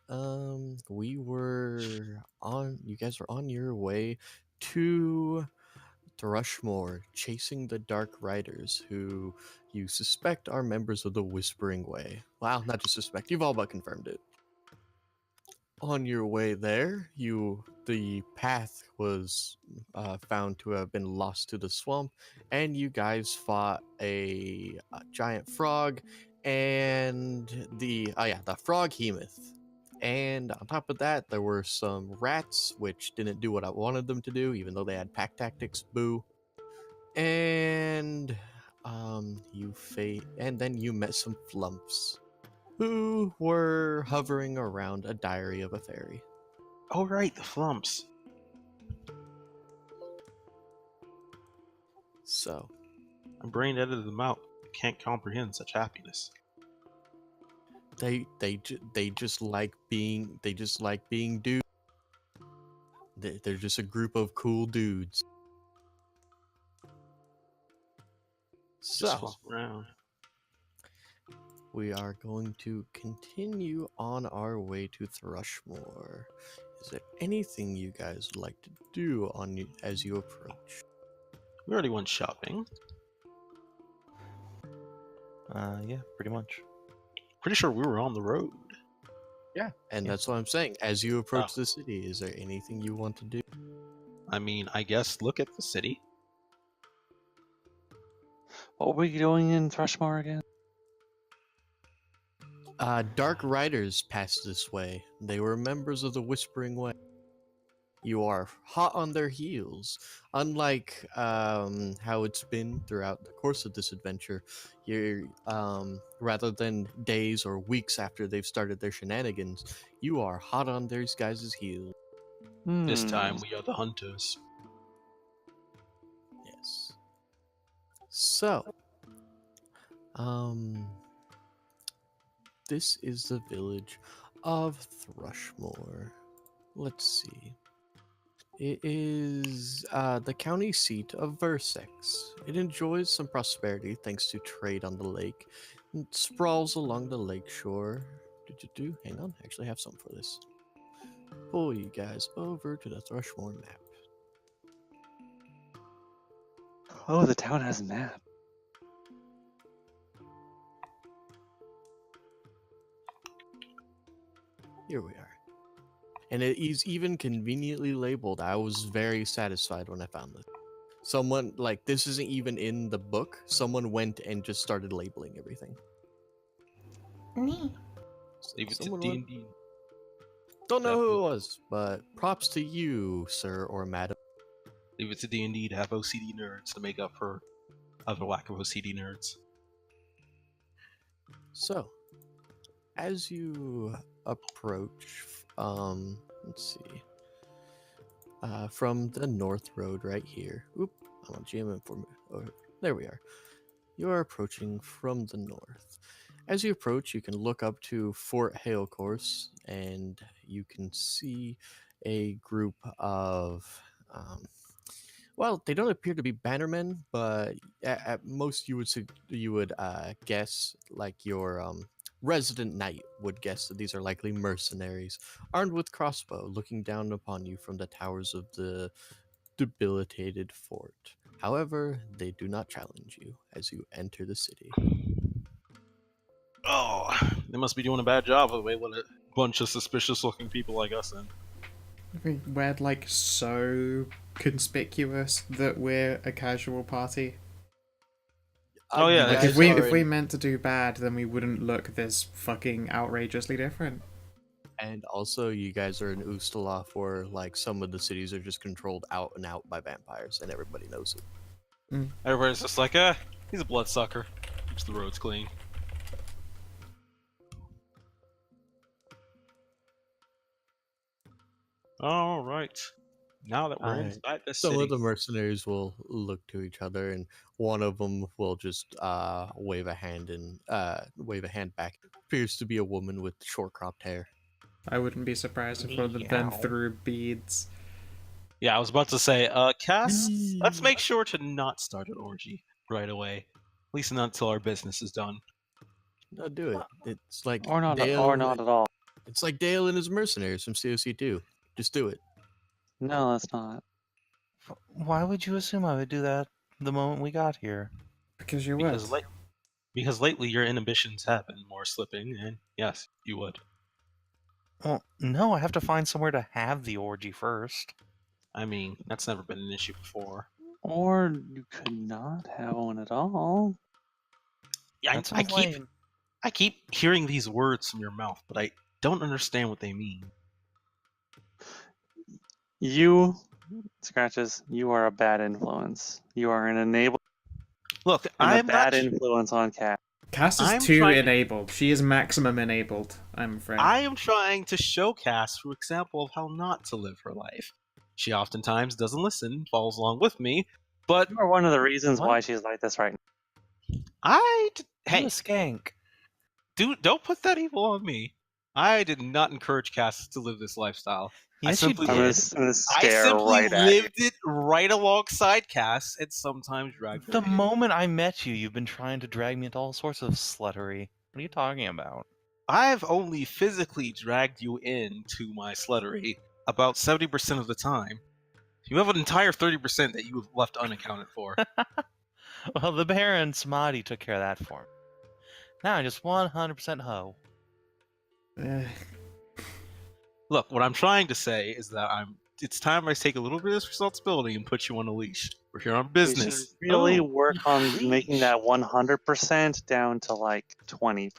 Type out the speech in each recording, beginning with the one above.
We were on. You guys were on your way to Thrushmore, chasing the Dark Riders, who you suspect are members of the Whispering Way. Well, not just suspect. You've all but confirmed it. On your way there, the path was found to have been lost to the swamp, and you guys fought a giant frog and the frog hemoth. And on top of that, there were some rats which didn't do what I wanted them to do, even though they had pack tactics. Boo. And and then you met some flumps who were hovering around a diary of a fairy. Oh, right, the flumps. So, My brain edited them out. Can't comprehend such happiness. they just like being dudes. They're just a group of cool dudes. Just So, flump around. we are going to continue on our way to Thrushmore. Is there anything you guys would like to do as you approach? We already went shopping. Yeah, pretty much. Pretty sure we were on the road. Yeah, and Yeah. that's what I'm saying. As you approach the city, is there anything you want to do? I mean, I guess look at the city. What were we doing in Thrushmore again? Dark Riders passed this way. They were members of the Whispering Way. You are hot on their heels. Unlike how it's been throughout the course of this adventure, you're rather than days or weeks after they've started their shenanigans, you are hot on these guys' heels. This time we are the hunters. Yes. So, this is the village of Thrushmore. Let's see. It is the county seat of Versex. It enjoys some prosperity thanks to trade on the lake. It sprawls along the lake shore. Hang on, I actually have some for this. Pull you guys over to the Thrushmore map. Oh, the town has a map. Here we are. And it is even conveniently labeled. I was very satisfied when I found this. Someone, like, this isn't even in the book. Someone went and just started labeling everything. Neat. Leave it Someone to went- D&D. Don't know who it was, but props to you, sir or madam. Leave it to D&D to have OCD nerds to make up for other lack of OCD nerds. So, as you approach, let's see, from the North Road right here. Oop, I'm on GM for. Oh, there we are. You are approaching from the north. As you approach, you can look up to Fort Halecourse, and you can see a group of, well, they don't appear to be bannermen, but at most you would guess, like your resident knight would guess, that these are likely mercenaries, armed with crossbow, looking down upon you from the towers of the debilitated fort. However, they do not challenge you as you enter the city. Oh, they must be doing a bad job of the way let a bunch of suspicious-looking people like us in. I think we're like so conspicuous that we're a casual party. Oh, yeah, You Like guys if we are if we in- meant to do bad, then we wouldn't look this fucking outrageously different. and also you guys are in Ustaloth, where like some of the cities are just controlled out and out by vampires, and everybody knows it. Everybody's just like, he's a bloodsucker. Keeps the roads clean. Alright. Now that we're Alright. inside the Some city. of the mercenaries will look to each other, and one of them will just wave a hand back. Appears to be a woman with short cropped hair. I wouldn't be surprised if one of them threw beads. Yeah, I was about to say, Cass, let's make sure to not start an orgy right away. At least not until our business is done. No, do it. It's like Or not Dale, at all. It's like Dale and his mercenaries from COC2. Just do it. No, that's not. Why would you assume I would do that the moment we got here? Because you Because would. because lately your inhibitions have been more slipping, and yes, you would. Well, no, I have to find somewhere to have the orgy first. I mean, that's never been an issue before. Or you could not have one at all. Yeah, That sounds lame. I keep hearing these words from your mouth, but I don't understand what they mean. You, Scratches, you are a bad influence. You are an enable Look, and a I'm not. bad influence on Cat. Cass is I'm too trying to- enabled. She is maximum enabled, I'm afraid. I am trying to show Cass through example of how not to live her life. She oftentimes doesn't listen, follows along with me, but You are one of the reasons What? why she's like this right now. I'm hey, a skank. don't put that evil on me. I did not encourage Cass to live this lifestyle. Yes, simply you I'm did. gonna I stare simply right at you. lived it right alongside Cass and sometimes dragged her The in. moment I met you, you've been trying to drag me into all sorts of sluttery. What are you talking about? I've only physically dragged you into my sluttery about 70% of the time. You have an entire 30% that you have left unaccounted for. Well, the Baron Smoddy took care of that for me. Now I'm just 100% hoe. Eh, Look, what I'm trying to say is that it's time I take a little bit of this responsibility and put you on a leash. We're here on We should business. really Oh, work on leash. making that 100% down to like 20.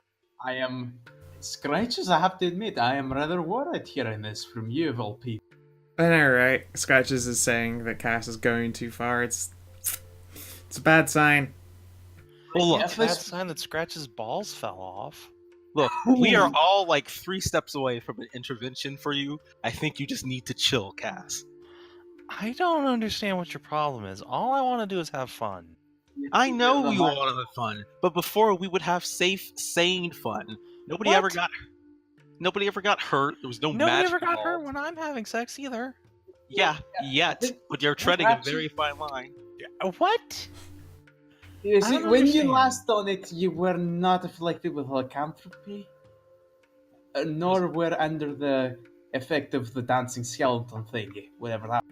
I am Scratches, I have to admit, I am rather worried hearing this from you of all people. I know, right? Scratches is saying that Cass is going too far. It's a bad sign. Well, look, Yeah, It's a bad sign that Scratch's balls fell off. look, we are all like 3 steps away from an intervention for you. I think you just need to chill, Cass. I don't understand what your problem is. All I want to do is have fun. I know you want to have fun, but before we would have safe, sane fun. Nobody What? ever got hurt. There was no Nobody magic ever got hurt involved. when I'm having sex either. Yeah, yet, but you're treading a very fine line. What? You I see, don't when you understand. last done it, you were not afflicted with lycanthropy, nor were under the effect of the dancing skeleton thingy, whatever that.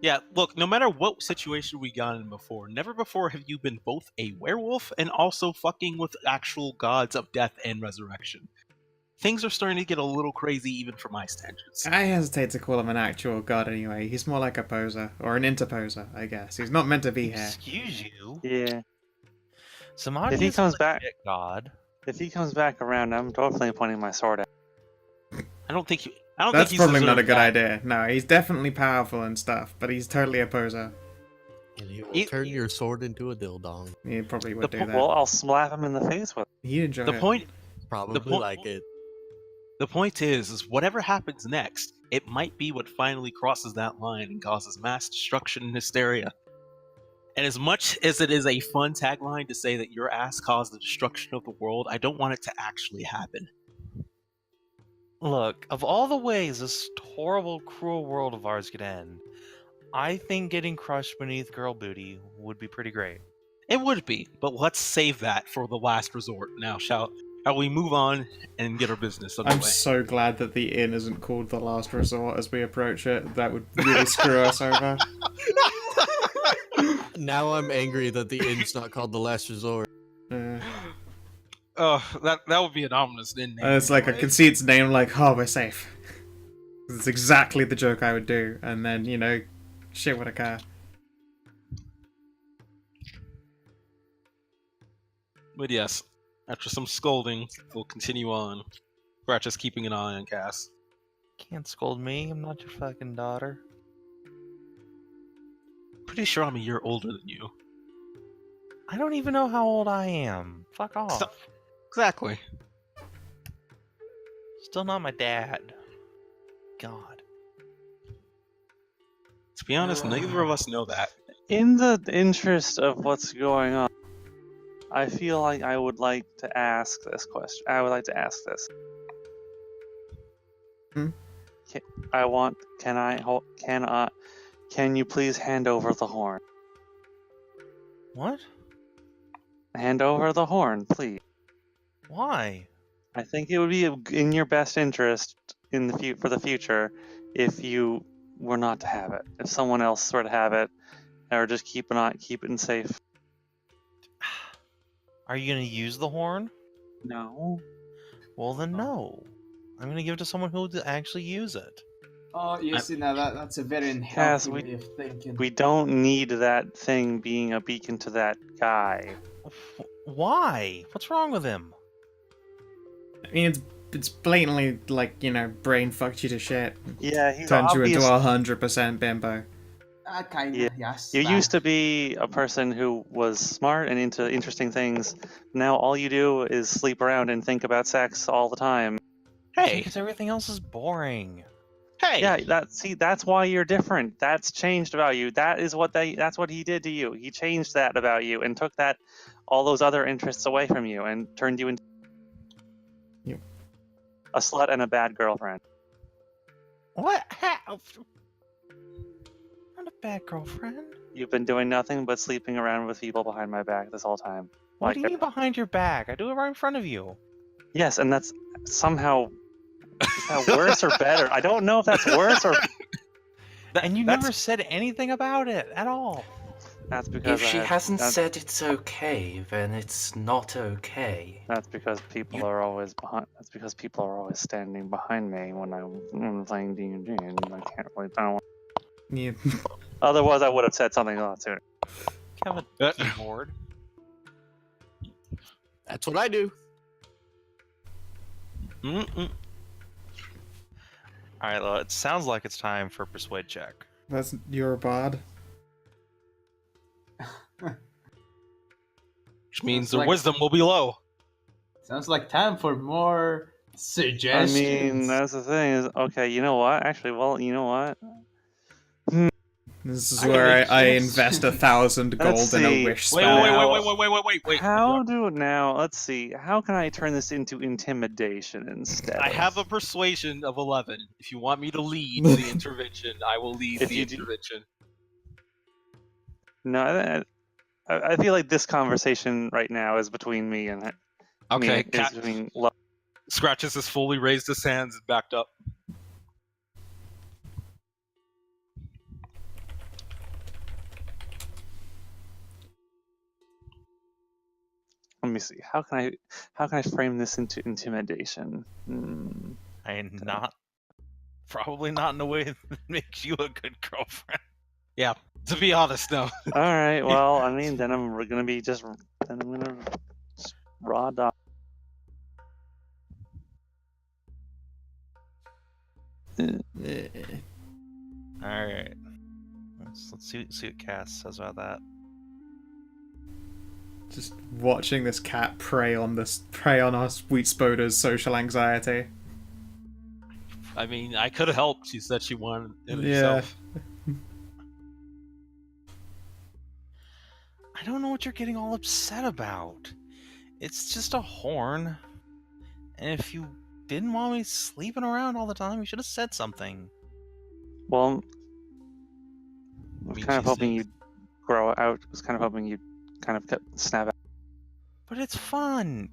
Yeah, look, no matter what situation we got in before, never before have you been both a werewolf and also fucking with actual gods of death and resurrection. Things are starting to get a little crazy even for my standards. I hesitate to call him an actual god anyway. He's more like a poser. Or an interposer, I guess. He's not meant to be here. Excuse you. Yeah. Samadi If he is comes a back- legit god. If he comes back around, I'm definitely pointing my sword at I don't think That's he's probably not a deserved good that. idea. No, he's definitely powerful and stuff, but he's totally a poser. And he will It- turn your sword into a dildong. He probably would The do po- that. Well, I'll slap him in the face with it. He'd enjoy The it. point Probably point- like it. The point is whatever happens next, it might be what finally crosses that line and causes mass destruction and hysteria. And as much as it is a fun tagline to say that your ass caused the destruction of the world, I don't want it to actually happen. Look, of all the ways this horrible, cruel world of ours could end, I think getting crushed beneath girl booty would be pretty great. It would be, but let's save that for the last resort. Now, shall we move on and get our business underway? I'm so glad that the inn isn't called the last resort as we approach it. That would really screw us over. Now I'm angry that the inn's not called the last resort. That would be an ominous name. It's like a right? conceit's name, like, oh, we're safe. It's exactly the joke I would do, and then, shit would occur. But yes, after some scolding, we'll continue on. Scratch is keeping an eye on Cass. Can't scold me, I'm not your fucking daughter. Pretty sure I'm a year older than you. I don't even know how old I am. Fuck off. Stop. Exactly. Still not my dad. God. To be honest, neither of us know that. In the interest of what's going on, I feel like I would like to ask this question. I would like to ask this. Hmm? Can you please hand over the horn? What? Hand over the horn, please. Why? I think it would be in your best interest for the future if you were not to have it. If someone else were to have it, or just keep it safe. Are you gonna use the horn? No. Well, then no. I'm gonna give it to someone who will actually use it. Oh, you I- see, now that's a very Cass, unhealthy way of thinking. We don't need that thing being a beacon to that guy. Why? What's wrong with him? I mean, it's blatantly like, you know, brain fucked you to shit. Yeah, he's Turns you into obvious. 100% bimbo. Kinda, Yeah. yes. You that. used to be a person who was smart and into interesting things. Now all you do is sleep around and think about sex all the time. Hey, Because everything else is boring. hey. Yeah, that's why you're different. That's changed about you. That's what he did to you. He changed that about you and took all those other interests away from you and turned you into Yep. a slut and a bad girlfriend. What? How? Not a bad girlfriend. You've been doing nothing but sleeping around with people behind my back this whole time. What do you mean behind your back? I do it right in front of you. Yes, and that's somehow is that worse or better? I don't know if that's worse or And you never said anything about it at all. that's because If she I had- hasn't that's, said it's okay, then it's not okay. that's because people are always behind. That's because people are always standing behind me when I'm playing D&D, and I can't really. I don't want, Yeah. otherwise, I would have said something a lot sooner. You have a keyboard. That's what I do. Mm-mm. All right, well, it sounds like it's time for a persuade check. That's your bard. Which means Sounds their like- wisdom will be low. Sounds like time for more I suggestions. mean, that's the thing is okay. You know what? Actually, well, you know what? This is I where can I make- invest 1,000 Let's gold in a see. wish Wait, spell. wait. How do now? Let's see. How can I turn this into intimidation instead? I have a persuasion of 11. If you want me to lead the intervention, I will lead If the you do- intervention. No, I feel like this conversation right now is between me and Okay, me, Cat is between Lo- Scratches has fully raised his hands and backed up. Let me see. How can I frame this into intimidation? And probably not in a way that makes you a good girlfriend. Yeah, to be honest, no. All right. Well, I mean, then I'm gonna raw dog. Eh. All right. Let's see what Cass says about that. Just watching this cat prey on our sweet Spoder's social anxiety. I mean, I could have helped. She said she wanted it Yeah. herself. I don't know what you're getting all upset about. It's just a horn. And if you didn't want me sleeping around all the time, you should have said something. Well, I mean, kind of she's hoping saying- you'd grow out. Was kind of hoping you'd kind of snap out. But it's fun.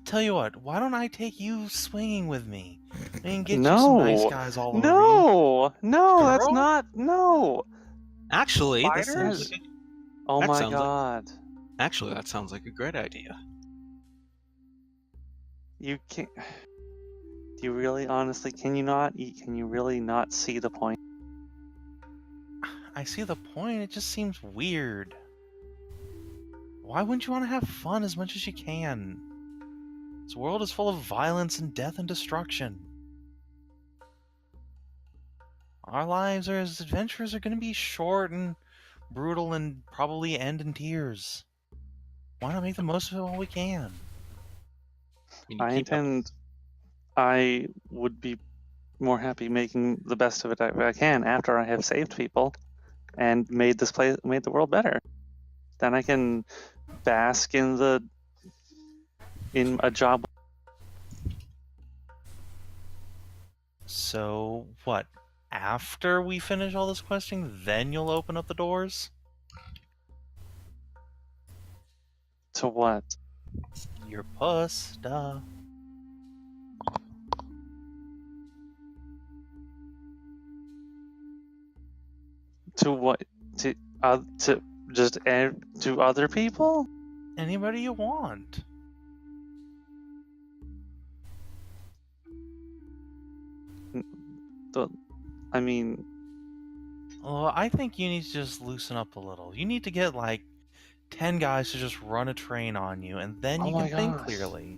Tell you what, why don't I take you swinging with me? And get you some nice No. guys all over you. No, that's Girl? not. No. Actually, that Spiders? sounds like, Oh That my sounds like- god. that sounds like a great idea. You can't. Do you really, honestly, can you really not see the point? I see the point, it just seems weird. Why wouldn't you want to have fun as much as you can? This world is full of violence and death and destruction. Our lives as adventurers are going to be short and brutal and probably end in tears. Why not make the most of it while we can? mean, you keep up- I would be more happy making the best of it I can after I have saved people and made the world better. Then I can bask in a job. So, what? After we finish all this questing, then you'll open up the doors? To what? Your puss, duh. To what? To just to other people? Anybody you want. I mean, Well, I think you need to just loosen up a little. You need to get like 10 guys to just run a train on you, and then Oh you my can think gosh. clearly.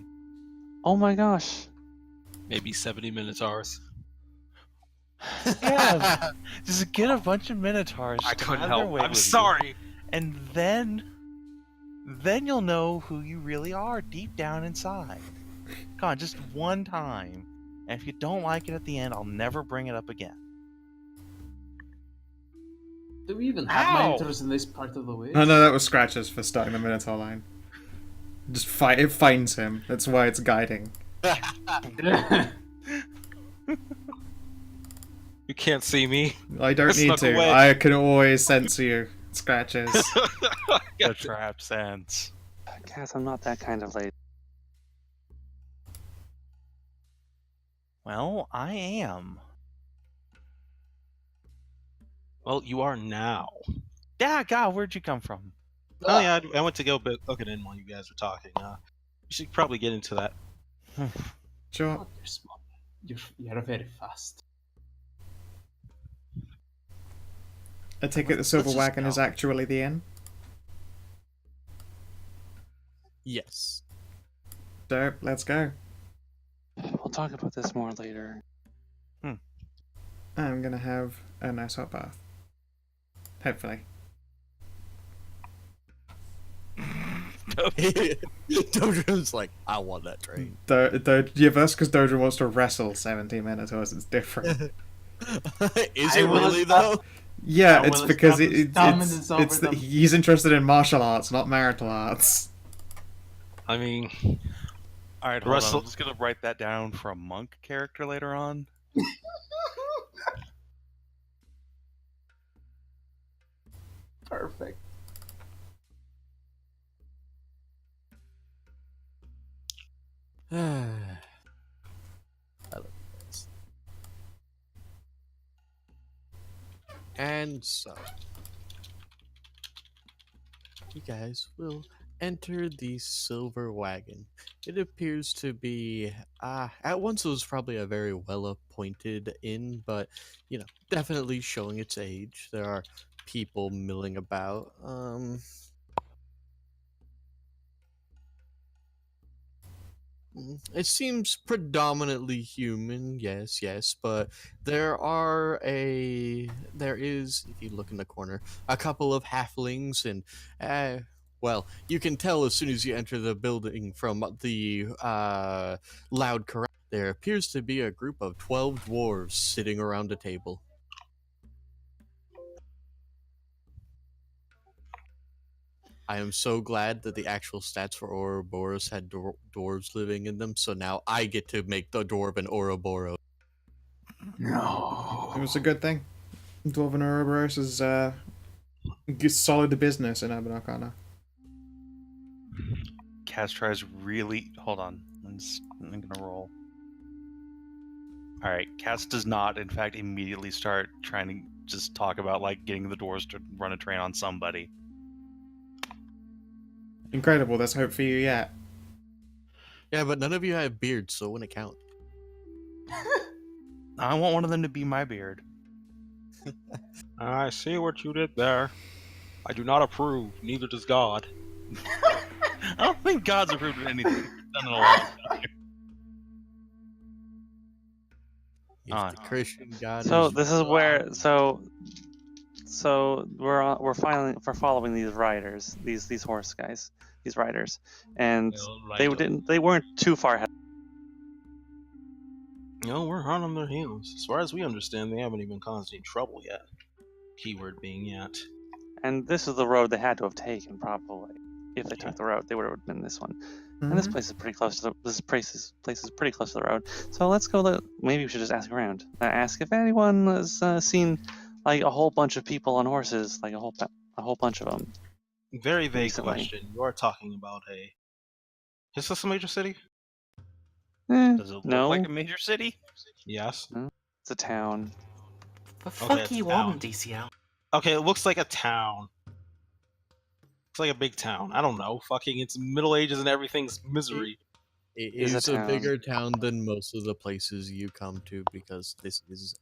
oh my gosh. Maybe 70 Minotaurs. Yeah, just get a bunch of Minotaurs I to couldn't have their help. way I'm with sorry. you, and then you'll know who you really are deep down inside. Come on, just one time. And if you don't like it at the end, I'll never bring it up again. Do we even have Ow! minotaurs in this part of the woods? Oh no, that was Scratches for starting the Minotaur line. Just fight. It finds him. That's why it's guiding. You can't see me. I don't need Snuck to. away. I can always sense you, Scratches. The trap sense. Cass, I'm not that kind of lady. Well, I am. Well, you are now. Yeah, God, where'd you come from? Oh yeah, I went to go looking in while you guys were talking. We should probably get into that. Sure. Oh, you're small. You're very fast. I take it the Silver just Wagon go. is actually the inn. Yes. So let's go. We'll talk about this more later. I'm gonna have a nice hot bath. Hopefully. Dojo's like, I want that train. Yeah, that's because Dojo wants to wrestle 17 Minotaurs. It's different. Is I it will really stop. though? Yeah, I it's will because establish dominance over them. he's interested in martial arts, not marital arts. I mean, All right, hold Russell- on. I'm just gonna write that down for a monk character later on. Perfect. I love this. And so, you guys will enter the Silver Wagon. It appears to be, at once it was probably a very well appointed inn, but, definitely showing its age. There are people milling about. It seems predominantly human, yes, but there is, if you look in the corner, a couple of halflings, and, well, you can tell as soon as you enter the building from the, loud corral. There appears to be a group of 12 dwarves sitting around a table. I am so glad that the actual stats for Ouroboros had dwarves living in them, so now I get to make the dwarven Ouroboros. No. It was a good thing. Dwarven Ouroboros is solid business in Urban Arcana. Cass tries really. Hold on. I'm gonna roll. All right. Cass does not, in fact, immediately start trying to just talk about like getting the doors to run a train on somebody. Incredible. There's hope for you yet. Yeah, but none of you have beards, so it wouldn't count. I want one of them to be my beard. I see what you did there. I do not approve. Neither does God. I don't think God's approved of anything he's done in a long time. If the Christian God So is this is where we're following these riders, these horse guys, these riders, and they weren't too far ahead. No, we're hot on their heels. As far as we understand, they haven't even caused any trouble yet. Keyword being yet. And this is the road they had to have taken, probably. If they took the road, they would have been this one. And this place is pretty close to this place is pretty close to the road. So let's go. Maybe we should just ask around. Ask if anyone has seen like a whole bunch of people on horses, like a whole bunch of them. Very vague Recently. question. You are talking about Is this a major city? Does it look No, like a major city? Yes. it's a town. The Okay, fuck it's you down. want, DCL? Okay, it looks like a town. It's like a big town. I don't know. Fucking, it's Middle Ages and everything's misery. It Is a is a town. bigger town than most of the places you come to because this is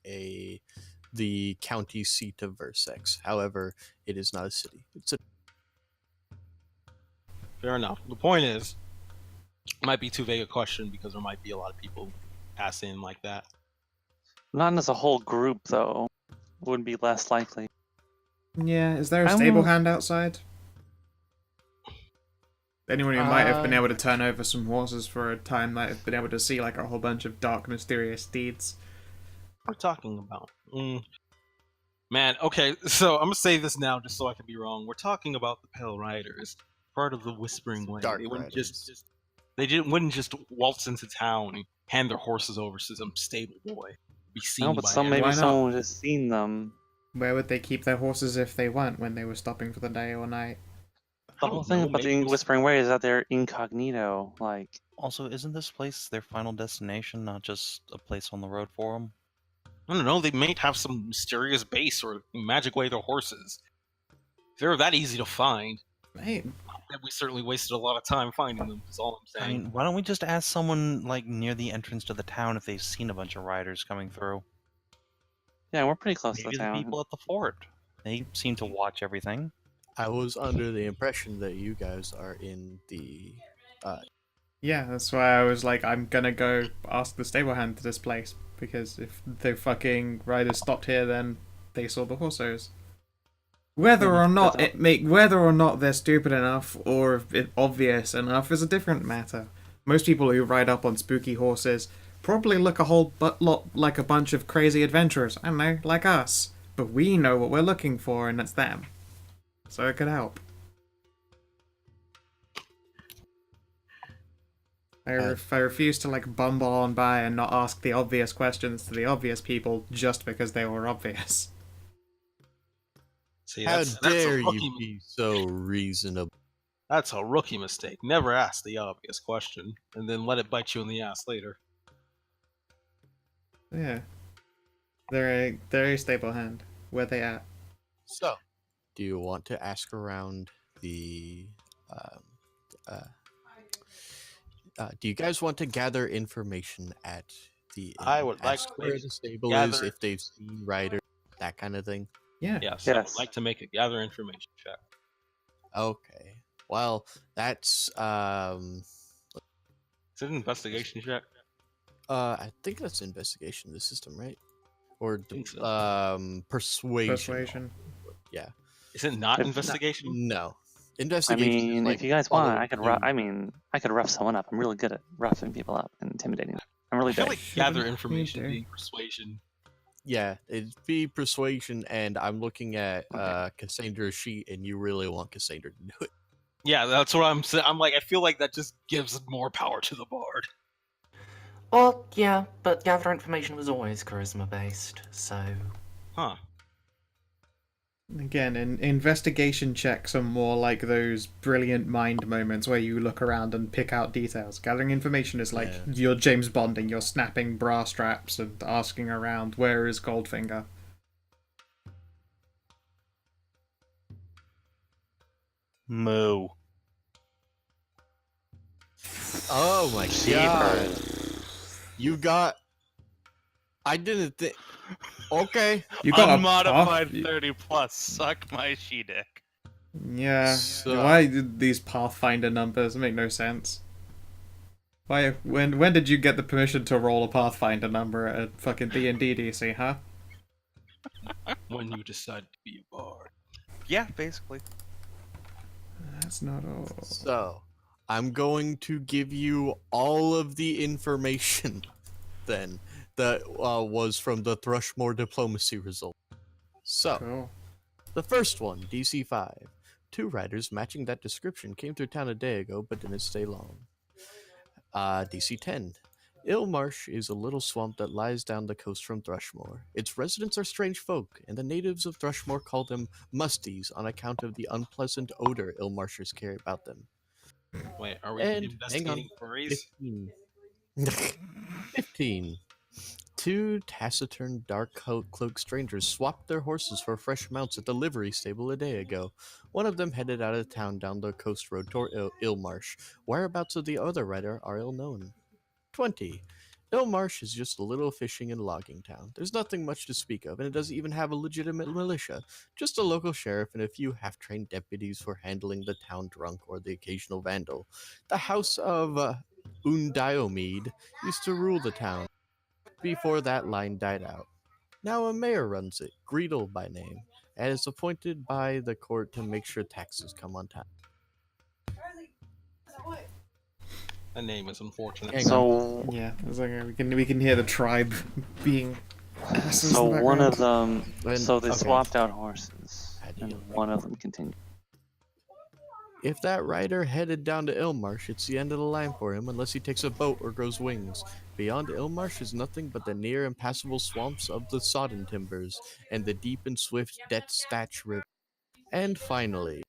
the county seat of Versex. However, it is not a city. It's a Fair enough. The point is, it might be too vague a question because there might be a lot of people asking like that. Not as a whole group, though. Would be less likely. Yeah, is there a I'm- stable hand outside? Anyone who might have been Uh, able to turn over some horses for a time might have been able to see like a whole bunch of dark, mysterious deeds. We're talking about. Man, okay, so I'm gonna say this now just so I can be wrong. We're talking about the Pale Riders, part of the Whispering Way. Dark They wouldn't Riders. wouldn't just waltz into town and hand their horses over to some stable boy. Be seen No, but by some everyone. maybe Why not? someone would have seen them. Where would they keep their horses if they weren't when they were stopping for the day or night? The I whole don't thing know, about maybe the it's- Whispering Way is that they're incognito. Like, Also, isn't this place their final destination, not just a place on the road for them? I don't know. They might have some mysterious base or magic way their horses. If they're that easy to find, Hey, then we certainly wasted a lot of time finding them. Is all I'm I saying. mean, why don't we just ask someone like near the entrance to the town if they've seen a bunch of riders coming through? yeah, we're pretty close to Maybe the the town. people at the fort. They seem to watch everything. I was under the impression that you guys are in the. yeah, that's why I was like, I'm gonna go ask the stable hand to this place because if the fucking riders stopped here, then they saw the horses. Whether or not whether or not they're stupid enough or if it obvious enough is a different matter. Most people who ride up on spooky horses probably look a whole lot like a bunch of crazy adventurers. I don't know, like us. But we know what we're looking for, and it's them. So it could help. I refuse to like bumble on by and not ask the obvious questions to the obvious people just because they were obvious. See, How that's dare a you rookie, be so reasonable? That's a rookie mistake. Never ask the obvious question and then let it bite you in the ass later. Yeah. They're a stable hand. Where they at? So, do you want to ask around the? Do you guys want to gather information at the inn? I would like Ask to where make- the stable is, gather- if they've seen riders, that kind of thing. Yeah. Yes, I would Yes. like to make a gather information check. Okay. Well, that's Is it an investigation check? I think that's investigation of the system, right? Or Think so. persuasion. Persuasion. Yeah. Is it not If- investigation? No. I Investigation. is mean, like if you guys want, following I could. clues. I could rough someone up. I'm really good at roughing people up and intimidating them. I'm really I feel big. like Shouldn't gather be information there. being persuasion. Yeah, it'd be persuasion, and I'm looking at Cassandra's sheet, and you really want Cassandra to do it. Yeah, that's what I'm saying. I'm like, I feel like that just gives more power to the bard. Well, yeah, but gather information was always charisma based, so. Huh. Again, investigation checks are more like those brilliant mind moments where you look around and pick out details. Gathering information is like Yeah. you're James Bonding, you're snapping bra straps and asking around, where is Goldfinger? Moo. Oh my god! You got. I didn't think. Okay. You got a Unmodified path- 30 plus. Suck my she-dick. Yeah. So- Why did these Pathfinder numbers make no sense? Why? When did you get the permission to roll a Pathfinder number at a fucking D&D DC, huh? When you decide to be a bard. Yeah, basically. That's not all. So, I'm going to give you all of the information then that was from the Thrushmore diplomacy result. So, Cool. the first one, DC 5. 2 riders matching that description came through town a day ago but didn't stay long. DC 10. Illmarsh is a little swamp that lies down the coast from Thrushmore. Its residents are strange folk, and the natives of Thrushmore call them musties on account of the unpleasant odor Illmarshers carry about them. Wait, are we And- investigating furries? 15. 15. Two taciturn, dark-cloaked strangers swapped their horses for fresh mounts at the livery stable a day ago. One of them headed out of town down the coast road toward Ilmarsh. Whereabouts of the other rider are ill-known. 20. Ilmarsh is just a little fishing and logging town. There's nothing much to speak of, and it doesn't even have a legitimate militia. Just a local sheriff and a few half-trained deputies for handling the town drunk or the occasional vandal. The house of Undiomede used to rule the town before that line died out. Now a mayor runs it, Greedle by name, and is appointed by the court to make sure taxes come on time. That name is unfortunate. Hang on. So, Yeah, it's like we can hear the tribe being asses so in the one of background. them, When- so they okay. swapped out horses, How do and you- one of them continued. If that rider headed down to Ilmarsh, it's the end of the line for him unless he takes a boat or grows wings. Beyond Ilmarsh is nothing but the near impassable swamps of the Sodden Timbers and the deep and swift Detstatch River. And finally,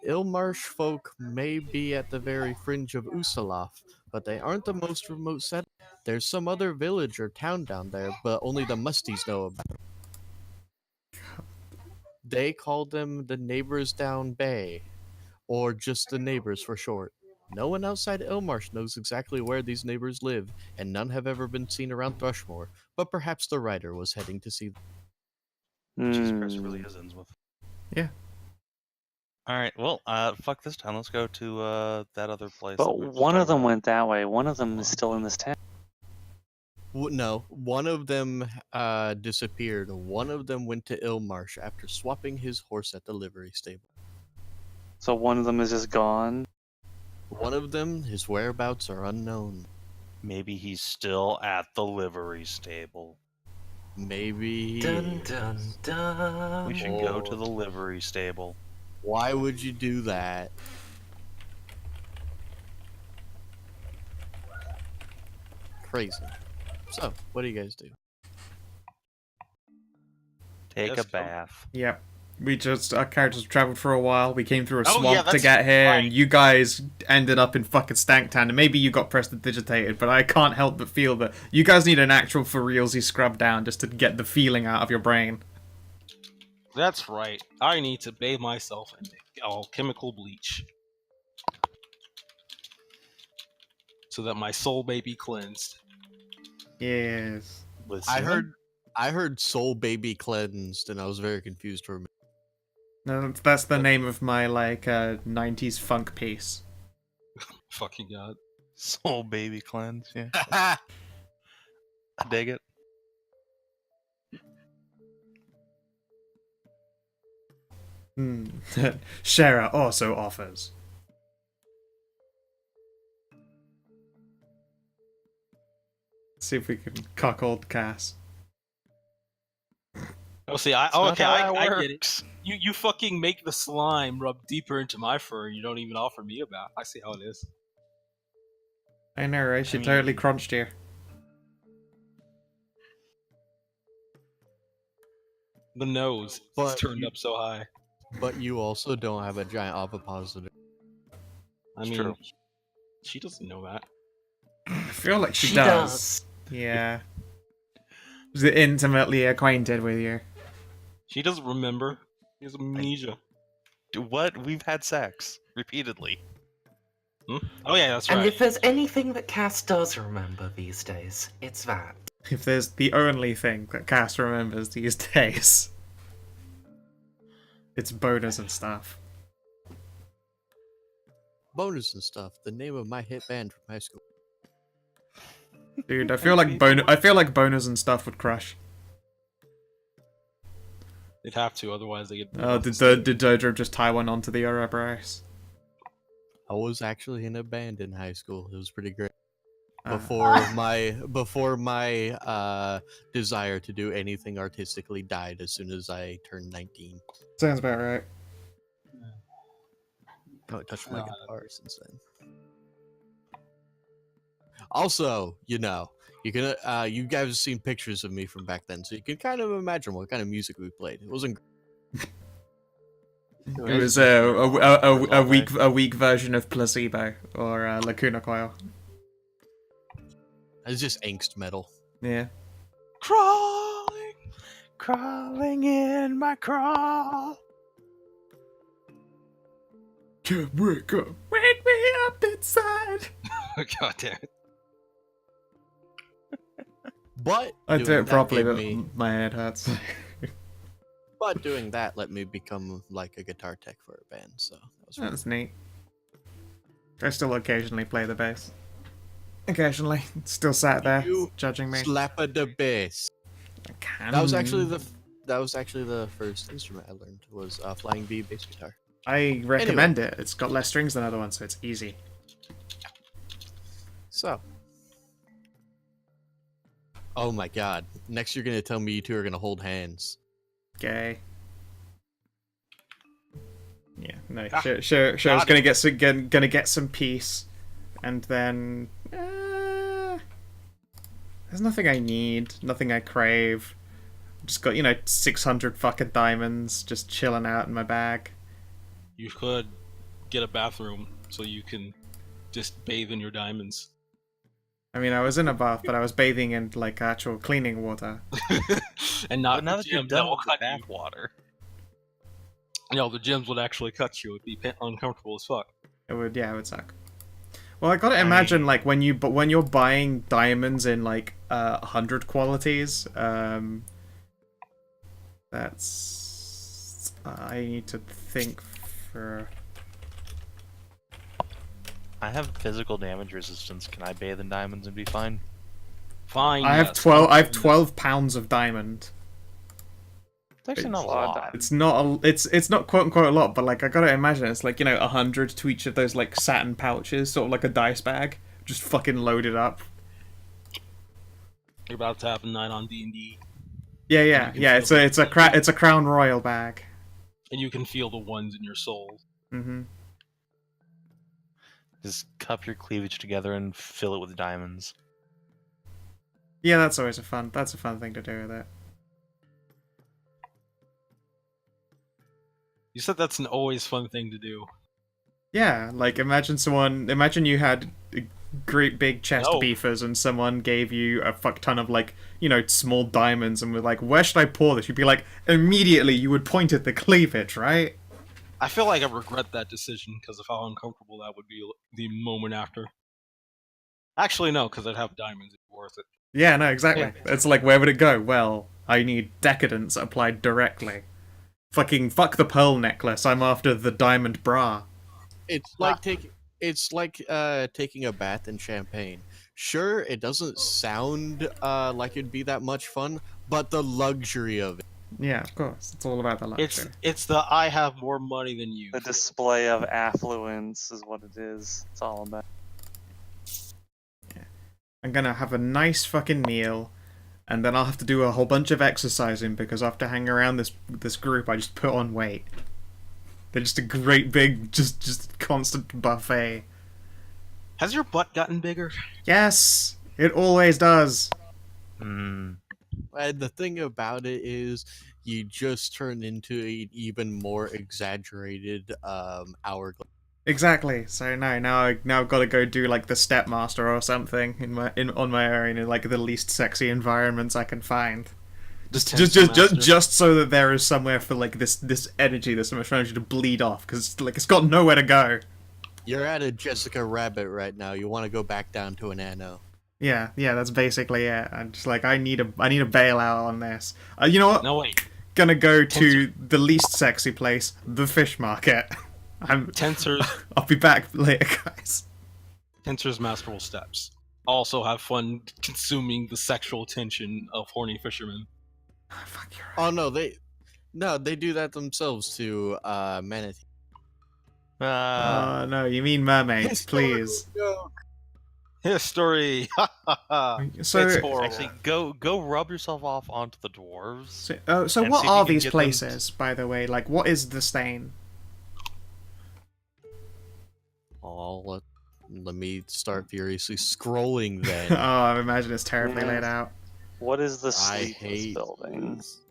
Ilmarsh folk may be at the very fringe of Usalaf, but they aren't the most remote set. There's some other village or town down there, but only the Musties know about. They call them the Neighbors Down Bay, or just the Neighbors for short. No one outside Ilmarsh knows exactly where these neighbors live, and none have ever been seen around Thrushmore, but perhaps the writer was heading to see them. Jesus Christ, it really is Innsmouth. Yeah. All right. Well, fuck this town. Let's go to that other place. But that we were just one of talking them about. went that way. One of them is still in this town. No, one of them disappeared. One of them went to Ilmarsh after swapping his horse at the livery stable. So one of them is just gone. One of them, his whereabouts are unknown. Maybe he's still at the livery stable. Maybe he Dun is. dun dun. We should go to the livery stable. Why would you do that? Crazy. So, what do you guys do? Take Yes, a bath. Yep. Our characters traveled for a while. We came through a Oh, swamp yeah, to that's get here, right. and you guys ended up in fucking Stanktown. And maybe you got prestidigitated, but I can't help but feel that you guys need an actual for realsy scrub down just to get the feeling out of your brain. That's right. I need to bathe myself in alchemical bleach so that my soul may be cleansed. Yes. Listen. I heard Soul Baby cleansed, and I was very confused for a minute. No, that's the name of my 90s funk piece. Fucking god. Soul baby cleanse. Yeah, I I dig it. Shara also offers. See if we can cuckold Cass. Oh, see, I get it. You fucking make the slime rub deeper into my fur, and you don't even offer me a bath. I see how it is. I know, right? She I mean- totally crunched you. The nose But is turned you- up so high. But you also don't have a giant ovipositor. I It's mean, true. she doesn't know that. I feel like she She does. does. Yeah. She's intimately acquainted with you. She doesn't remember. She has amnesia. What? We've had sex repeatedly. Oh yeah, that's And right. if there's anything that Cass does remember these days, it's that. If there's the only thing that Cass remembers these days, it's bonus and stuff. Bonus and stuff. The name of my hit band from high school. Dude, I feel like bonus and stuff would crush. They'd have to, otherwise they get. Did Dojo just tie one onto the Ouroboros? I was actually in a band in high school. It was pretty great. Ah. Before my desire to do anything artistically died as soon as I turned 19. Sounds about right. Haven't touched my guitar since then. Also, you can you guys have seen pictures of me from back then, so you can kind of imagine what kind of music we played. It wasn't. It was a weak version of Placebo or Lacuna Coil. It's just angst metal. Yeah. Crawling, crawling in my crawl. Can't wake up. Wake me up inside. God damn it. But I do doing it that properly, gave but me, my head hurts. but doing that let me become like a guitar tech for a band. So that was fun. That's neat. I still occasionally play the bass. Occasionally, still sat there You judging me. Slap a the bass. I can. That was actually the first instrument I learned was flying V bass guitar. I recommend it. It's got less strings than other ones, so it's easy. So, oh my god! Next, you're gonna tell me you two are gonna hold hands. Gay. Yeah, no. Ah, Sure. got Gonna get some peace, and then there's nothing I need, nothing I crave. Just got 600 fucking diamonds just chilling out in my bag. You could get a bathroom so you can just bathe in your diamonds. I mean, I was in a bath, but I was bathing in like actual cleaning water. And not But now the that you're gym, done that will with the cut bath you. water, The gyms would actually cut you. It'd be uncomfortable as fuck. It would suck. Well, I gotta imagine like when you're buying diamonds in like 100 qualities, that's I need to think for. I have physical damage resistance. Can I bathe in diamonds and be fine? Fine. I have yes. 12. I have 12 pounds of diamond. It's actually not a It's a lot of lot. It's not it's not quote unquote a lot, but like I gotta imagine it's like 100 to each of those like satin pouches, sort of like a dice bag, just fucking loaded up. You're about to have a night on D&D, Yeah. It's a Crown Royal bag. and you can feel the ones in your soul. Mm-hmm. Just cup your cleavage together and fill it with diamonds. Yeah, that's always a fun thing to do with it. You said that's an always fun thing to do. Yeah, like imagine you had a great big chest No. beefers and someone gave you a fuck ton of like, small diamonds and were like, where should I pour this? You'd be like, immediately you would point at the cleavage, right? I feel like I regret that decision because of how uncomfortable that would be the moment after. Actually, no, because I'd have diamonds. It'd be worth it. Yeah, no, exactly. Yeah. It's like, where would it go? Well, I need decadence applied directly. Fuck the pearl necklace. I'm after the diamond bra. It's like taking a bath in champagne. Sure, it doesn't sound like it'd be that much fun, but the luxury of it. Yeah, of course. It's all about the luxury. It's the I have more money than you. The display of affluence is what it is. It's all about. I'm gonna have a nice fucking meal, and then I'll have to do a whole bunch of exercising because after hanging around this group, I just put on weight. They're just a great big, just constant buffet. Has your butt gotten bigger? Yes, it always does. Hmm. And the thing about it is, you just turn into an even more exaggerated hourglass. Exactly. So now I've got to go do like the Stepmaster or something on my own in like the least sexy environments I can find. Just so that there is somewhere for like this energy, this much energy to bleed off, because it's got nowhere to go. You're at a Jessica Rabbit right now. You want to go back down to an Anno. Yeah, that's basically it. I'm just like I need a bailout on this. You know what? No, wait. Gonna go to the least sexy place, the fish market. Tensor's I'll be back later, guys. masterful steps. Also have fun consuming the sexual tension of horny fishermen. Oh, fuck, you're right. Oh they do that themselves to manatee. No, you mean mermaids, please. History. So, It's horrible. Actually, go rub yourself off onto the dwarves. so And what see if are you can these get them places, by the way? Like, what is the stain? Oh, let me start furiously scrolling Oh, then. I imagine it's terribly Yeah. laid out. What is the I sleepless hate building? this.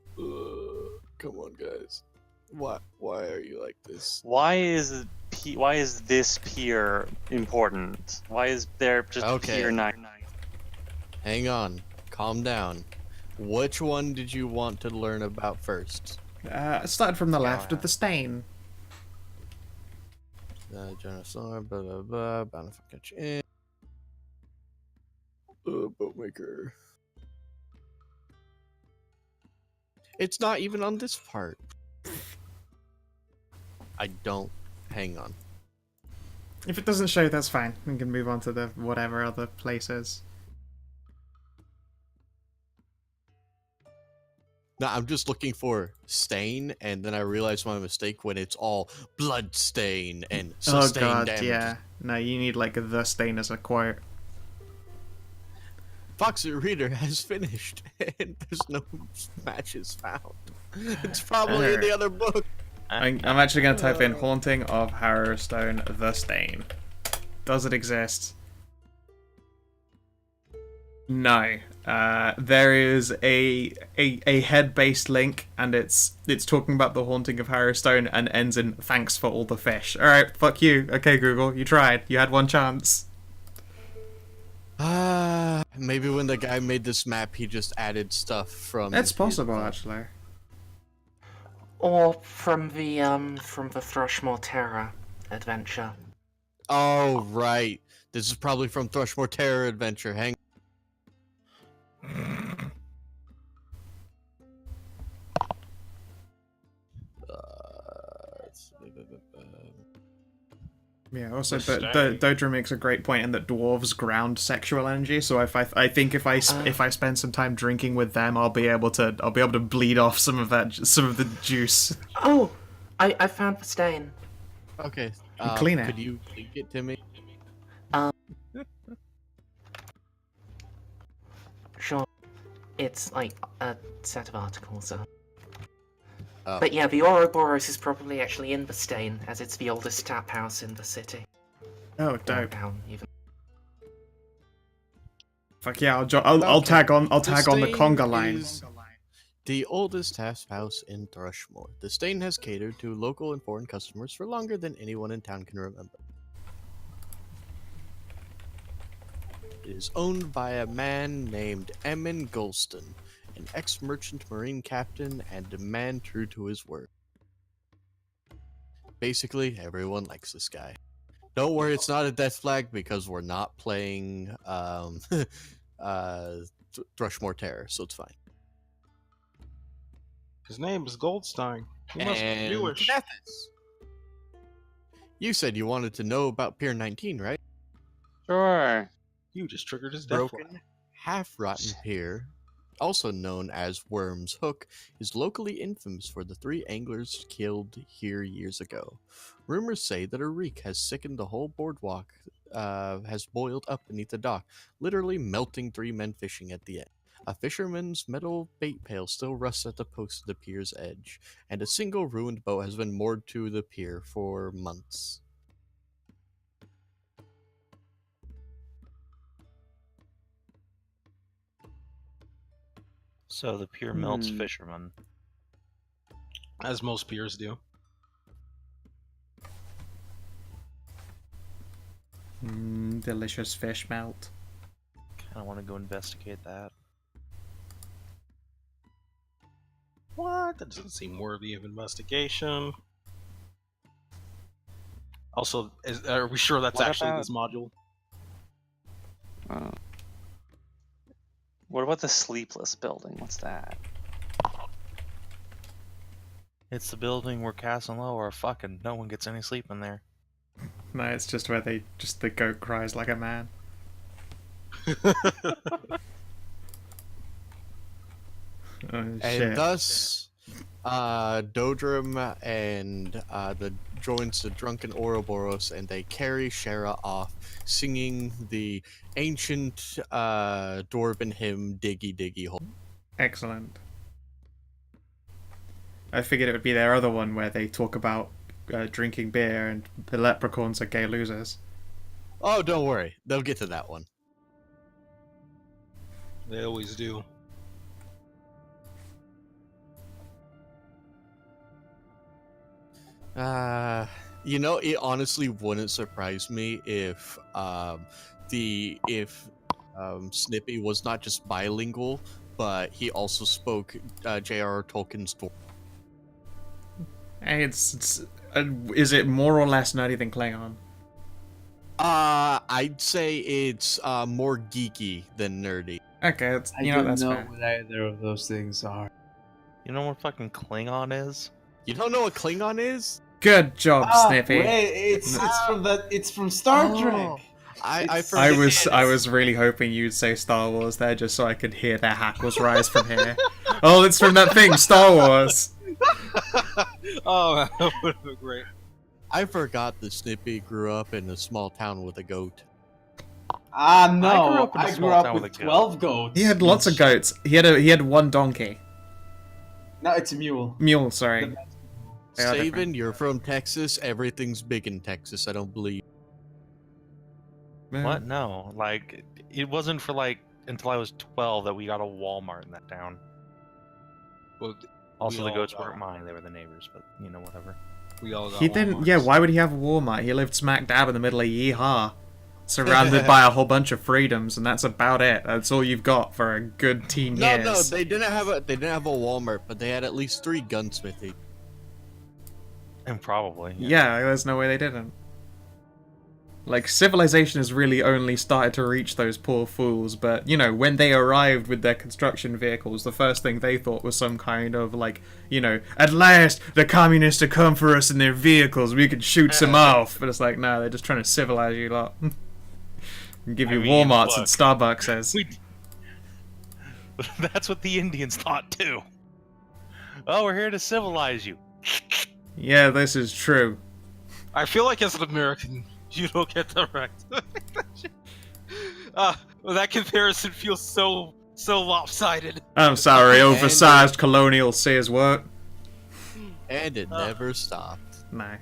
Come on, guys. Why are you like this? Why is this pier important? Why is there just Okay. pier 9? Hang on. Calm down. Which one did you want to learn about first? Started from the left Yeah. with the stain. General Storm, blah blah blah, Bountiful Catch In. Boatmaker. It's not even on this part. I don't. Hang on. If it doesn't show, that's fine. We can move on to the whatever other places. No, I'm just looking for stain, and then I realized my mistake when it's all blood stain and Oh sustain god, damage. yeah. No, you need like the stain as a quote. Foxy Reader has finished, and there's no matches found. It's probably in the other book. I'm actually going to type in Haunting of Harrowstone, the Stain. Does it exist? No. There is a head-based link, and it's talking about the Haunting of Harrowstone and ends in thanks for all the fish. Alright, fuck you. Okay, Google, you tried. You had one chance. Maybe when the guy made this map, he just added stuff from. It's his, possible, actually. Or from the Thrushmore Terror adventure. Oh right, this is probably from Thrushmore Terror Adventure. Hang. Yeah, also, The but stain. Dodra makes a great point in that dwarves ground sexual energy. So I think if I spend some time drinking with them, I'll be able to bleed off some of the juice. Oh, I found the stain. Okay. Clean it. Could you link it to me? Sure. It's like a set of articles. Oh. But yeah, the Ouroboros is probably actually in the stain, as it's the oldest tap house in the city. Oh, Or dope. town, even. Fuck yeah, I'll Okay. tag on the Stain conga line. is the oldest tap house in Thrushmore. The Stain has catered to local and foreign customers for longer than anyone in town can remember. It is owned by a man named Emin Golston, an ex-merchant marine captain and a man true to his word. Basically, everyone likes this guy. Don't worry, it's not a death flag because we're not playing Thrushmore Terror, so it's fine. His name is Goldstein. He must be Jewish. Nethys. You said you wanted to know about Pier 19, right? Sure. You just triggered his death Broken, flag. half-rotten pier, also known as Worm's Hook, is locally infamous for the 3 anglers killed here years ago. Rumors say that a reek has sickened the whole boardwalk, has boiled up beneath the dock, literally melting 3 men fishing at the end. A fisherman's metal bait pail still rusts at the post of the pier's edge, and a single ruined boat has been moored to the pier for months. So the pier melts Hmm. fishermen. As most peers do. Delicious fish melt. Kind of want to go investigate that. What? That doesn't seem worthy of investigation. Also, are we sure that's What actually about- this module? What about the sleepless building? What's that? It's the building where Cass and Lo are fucking. No one gets any sleep in there. No, it's just where the goat cries like a man. Oh, And shit. thus, Dodrim and joins the drunken Ouroboros, and they carry Shara off, singing the ancient dwarven hymn "Diggy Diggy Hole." Excellent. I figured it would be their other one where they talk about drinking beer and the leprechauns are gay losers. Oh, don't worry, they'll get to that one. They always do. It honestly wouldn't surprise me if Snippy was not just bilingual, but he also spoke J.R.R. Tolkien's dwarf. Hey, is it more or less nerdy than Klingon? I'd say it's more geeky than nerdy. Okay, I that's don't know fair. what either of those things are. You know what fucking Klingon is? You don't know what Klingon is? Good job, Snippy. Wait, it's from Star Trek. I It's- forget. I was really hoping you'd say Star Wars there, just so I could hear their hackles rise from here. Oh, it's from that thing, Star Wars. Oh, that would have been great. I forgot that Snippy grew up in a small town with a goat. No, I grew up in a I small grew up town with with a goat. 12 goats. He had lots of goats. He had one donkey. No, it's a mule. Mule, sorry. They are different. Saban, you're from Texas. Everything's big in Texas. I don't believe. What? No. Like, it wasn't for, like, until I was 12 that we got a Walmart in that town. Well, Also, we the all goats got weren't one. mine. They were the neighbors, but, you know, whatever. We all got He didn't. Walmarts. Yeah, why would he have a Walmart? He lived smack dab in the middle of Yeehaw, surrounded by a whole bunch of freedoms, and that's about it. That's all you've got for a good teen No, years. no, they didn't have a Walmart, but they had at least 3 gunsmithy. And probably. Yeah, there's no way they didn't. Like, civilization has really only started to reach those poor fools, but, you know, when they arrived with their construction vehicles, the first thing they thought was some kind of, like, you know, at last, the communists have come for us in their vehicles, we can shoot some off. But it's like, no, they're just trying to civilize you lot. And give you Walmarts and Starbucks. We... That's what the Indians thought, too. Oh, we're here to civilize you. Yeah, this is true. I feel like as an American, you don't get that right. Well, that comparison feels so lopsided. I'm sorry, oversized colonial says what? And it never stopped. No.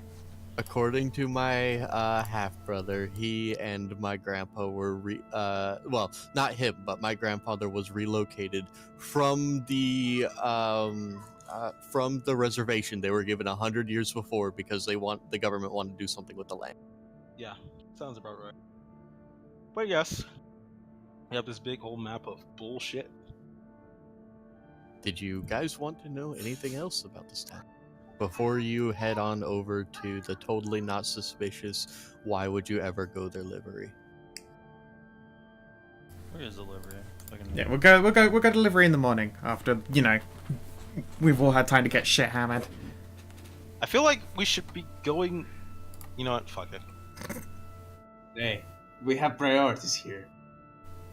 According to my half-brother, he and my grandpa were well, not him, but my grandfather was relocated from the reservation they were given 100 years before because the government wanted to do something with the land. Yeah, sounds about right. But yes, we have this big whole map of bullshit. Did you guys want to know anything else about this town? Before you head on over to the totally not suspicious, why would you ever go their livery? Where is the livery? Yeah, we'll go delivery in the morning after, you know, we've all had time to get shit hammered. I feel like we should be going. You know what? Fuck it. Hey, we have priorities here.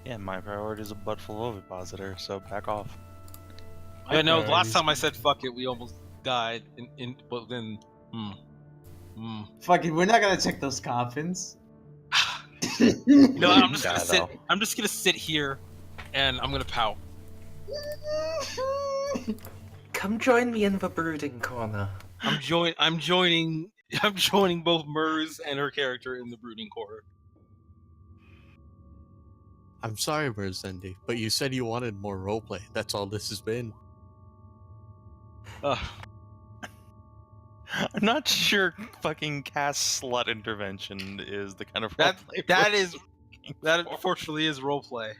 Yeah, my priority is a butt full ovipositor, so back off. I know. Last priorities- time I said fuck it, we almost died. But then, Fuck it, we're not gonna check those coffins. No, I'm just Yeah, gonna sit. though. I'm just gonna sit here, and I'm gonna pout. Come join me in the brooding corner. I'm joining. I'm joining both Mers and her character in the brooding corner. I'm sorry, Merzendi, but you said you wanted more roleplay. That's all this has been. Ugh. I'm not sure fucking cast slut intervention is the kind of That roleplay that we're is looking that for. unfortunately is roleplay.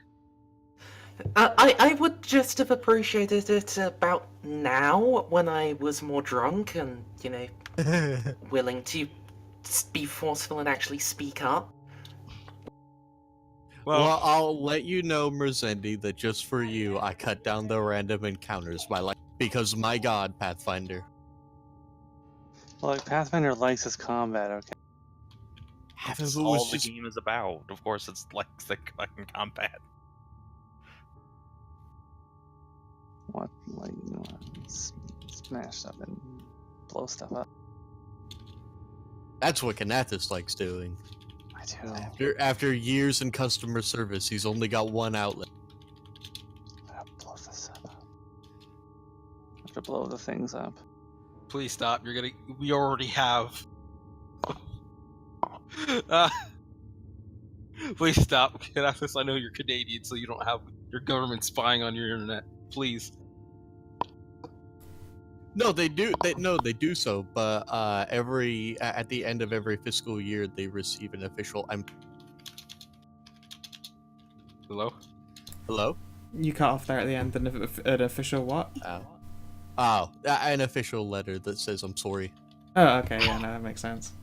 I would just have appreciated it about now when I was more drunk and, you know, willing to be forceful and actually speak up. Well, I'll let you know, Merzendi, that just for you, I cut down the random encounters because my god, Pathfinder. Look, Pathfinder likes his combat, okay? Half That's of it all was the just game is about. Of course, it's like the fucking combat. What, like, you know, smash stuff and blow stuff up. that's what Kanathis likes doing. I do. After years in customer service, he's only got one outlet. Gotta blow this stuff up. Have to blow the things up. Please stop. We already have. Please stop. I know you're Canadian, so you don't have your government spying on your internet. Please. No, they do. They do so. But at the end of every fiscal year, they receive an official. Hello? Hello. You cut off there at the end. An official what? An official letter that says I'm sorry. Oh, okay. Yeah, no, that makes sense.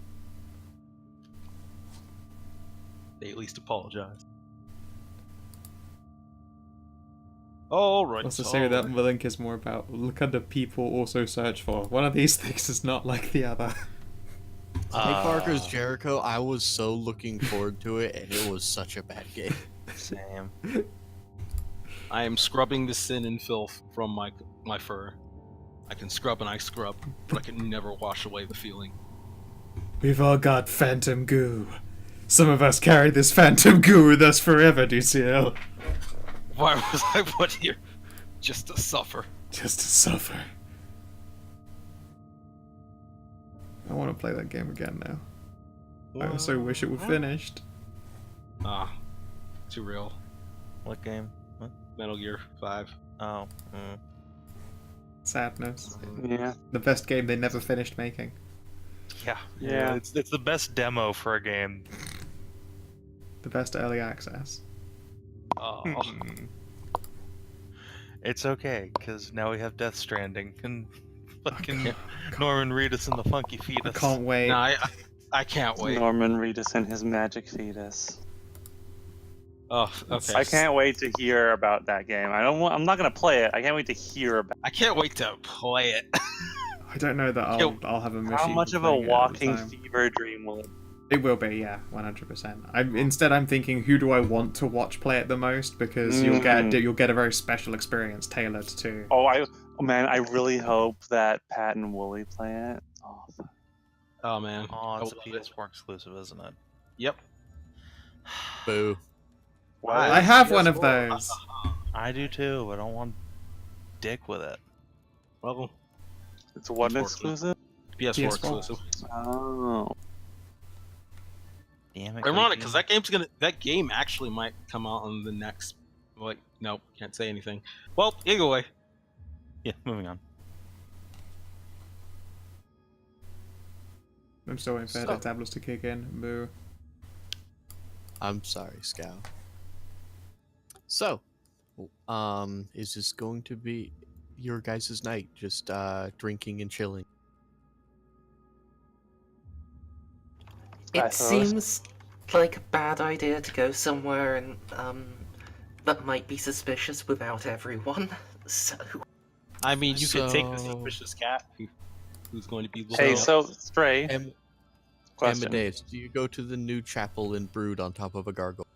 They at least apologize. All right. Also, say that the link is more about look under people also search for. One of these things is not like the other. Nick Parker's Jericho, I was so looking forward to it, and it was such a bad game. Same. I am scrubbing the sin and filth from my fur. I can scrub and I scrub, but I can never wash away the feeling. We've all got phantom goo. Some of us carry this phantom goo with us forever, DCL. Why was I put here? Just to suffer. Just to suffer. I want to play that game again now. I also wish it were finished. Too real. What game? What? Metal Gear 5. Oh. Sadness. Yeah. The best game they never finished making. Yeah. Yeah. It's the best demo for a game. The best early access. Oh. It's okay, because now we have Death Stranding and fucking Norman Reedus and the Funky I Fetus. can't wait. No, I can't wait. Norman Reedus and his magic fetus. Oh, okay. I can't wait to hear about that game. I'm not gonna play it. I can't wait to hear about. I can't wait to play it. I don't know that I'll have a machine. How much for of a playing it at the walking time. fever dream will it? It will be, yeah, 100%. Instead, I'm thinking, who do I want to watch play it the most? Because you'll get a very special experience tailored to. Oh man, I really hope that Pat and Wooly play it. Oh, fuck. Oh man. Oh, it's a I love it. PS4 exclusive, isn't it? Yep. Boo. Why? I have one of those. I do too. I don't want dick with it. Well, It's what PS4 exclusive? PS4 PS4. exclusive. Oh. Damn it. Ironic, Cookie. because that game actually might come out on the next. Like, nope, can't say anything. Well, either way. Yeah, moving on. I'm still waiting for So- the tablets to kick in. Boo. I'm sorry, Scout. So, is this going to be your guys' night? Just drinking and chilling? I It suppose. seems like a bad idea to go somewhere and that might be suspicious without everyone. So I mean, you could take the So- suspicious cat who's going to be looking Hey, up. so Stray. Am- Question. Amadeus, do you go to the new chapel and brood on top of a gargoyle?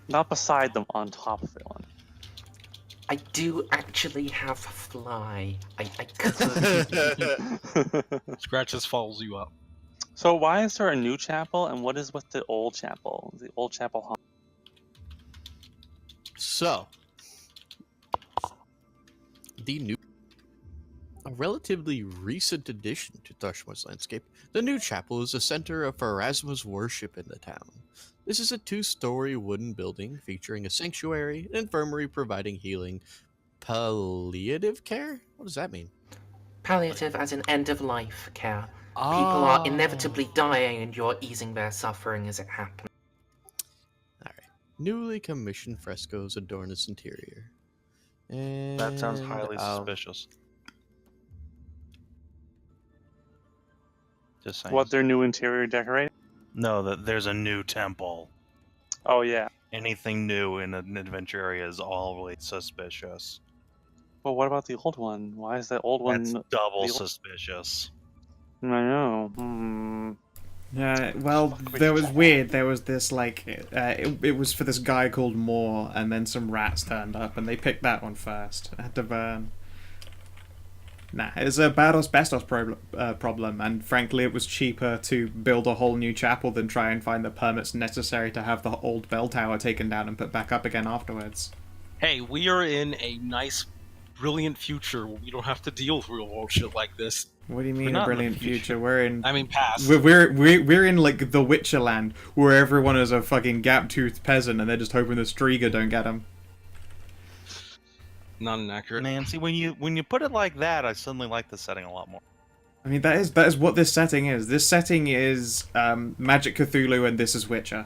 Not beside them, on top of it one. I do actually have fly. I could. Scratches follows you up. So why is there a new chapel, and what is with the old chapel? The old chapel hall. So, a relatively recent addition to Thrushmoor's landscape, the new chapel is a center of Pharasma's worship in the town. This is a 2-story wooden building featuring a sanctuary, an infirmary providing healing, palliative care? What does that mean? Palliative as in end of life care. People Ah. are inevitably dying and you're easing their suffering as it happens. Alright. Newly commissioned frescoes adorn its interior. And That sounds highly suspicious. Just saying. What, their new interior decorating? No, that there's a new temple. Oh yeah. Anything new in an adventure area is always suspicious. Well, what about the old one? Why is that old one? That's double the- suspicious. I know. Yeah, well, there was weird. There was this, like, it was for this guy called Moore, and then some rats turned up, and they picked that one first. It had to burn. Nah, it's a bad asbestos problem, and frankly, it was cheaper to build a whole new chapel than try and find the permits necessary to have the old bell tower taken down and put back up again afterwards. Hey, we are in a nice, brilliant future where we don't have to deal with real world shit like this. What do you We're mean, not a in the brilliant future. future? We're in. I mean, past. We're in like the Witcher land where everyone is a fucking gap-toothed peasant and they're just hoping the Striga don't get them. Not inaccurate. Nancy, when you put it like that, I suddenly like the setting a lot more. I mean, that is what this setting is. This setting is Magic Cthulhu and this is Witcher.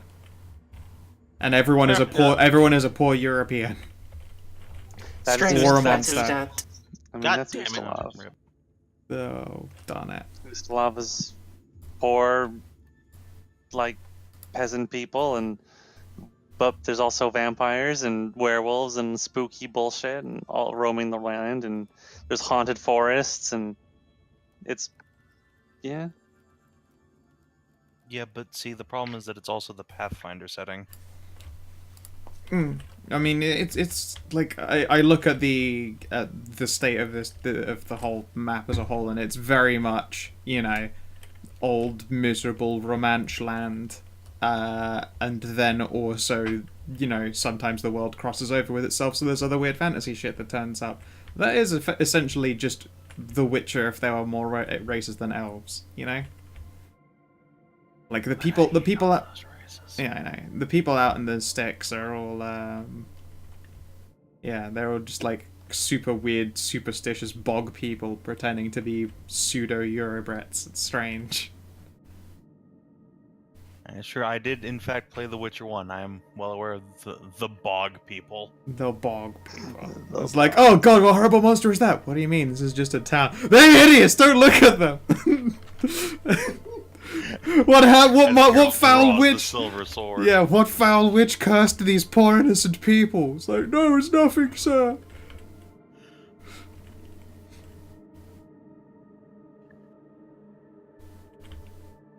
and everyone is a poor European. That Strange is Or a fact monster. is that I mean, God that's damn it. Ustalav. Oh, darn it. Ustalav is poor, like, peasant people, but there's also vampires and werewolves and spooky bullshit and all roaming the land, and there's haunted forests, and it's yeah. Yeah, but see, the problem is that it's also the Pathfinder setting. I mean, it's like I look at the state of of the whole map as a whole, and it's very much, you know, old miserable Romanche land, and then also, you know, sometimes the world crosses over with itself, so there's other weird fantasy shit that turns up. That is essentially just The Witcher if there were more races than elves, you know. Like the people out. Yeah, I know. The people out in the sticks are all, yeah, they're all just like super weird, superstitious bog people pretending to be pseudo Eurobrets. It's strange. Sure, I did in fact play The Witcher 1. I am well aware of the bog people. The bog people. It's like, oh god, what horrible monster is that? What do you mean? This is just a town. They're idiots! Don't look at them! What foul witch? The silver sword. Yeah, what foul witch cursed these poor innocent people? It's like, no, it's nothing, sir.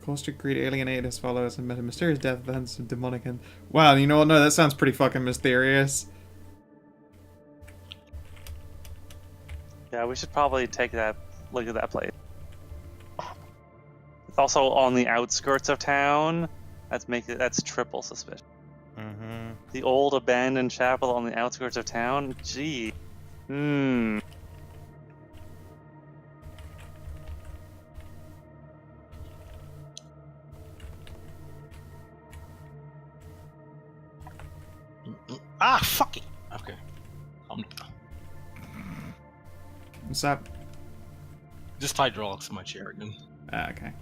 Caustic greed alienated his followers and met a mysterious death at the hands of demonic and... Wow, you know what? No, that sounds pretty fucking mysterious. Yeah, we should probably take a look at that place. It's also on the outskirts of town. That's triple suspicion. Mm-hmm. The old abandoned chapel on the outskirts of town. Gee. Ah, fuck it. Okay. What's up? Just hydraulics in my chair again. Okay.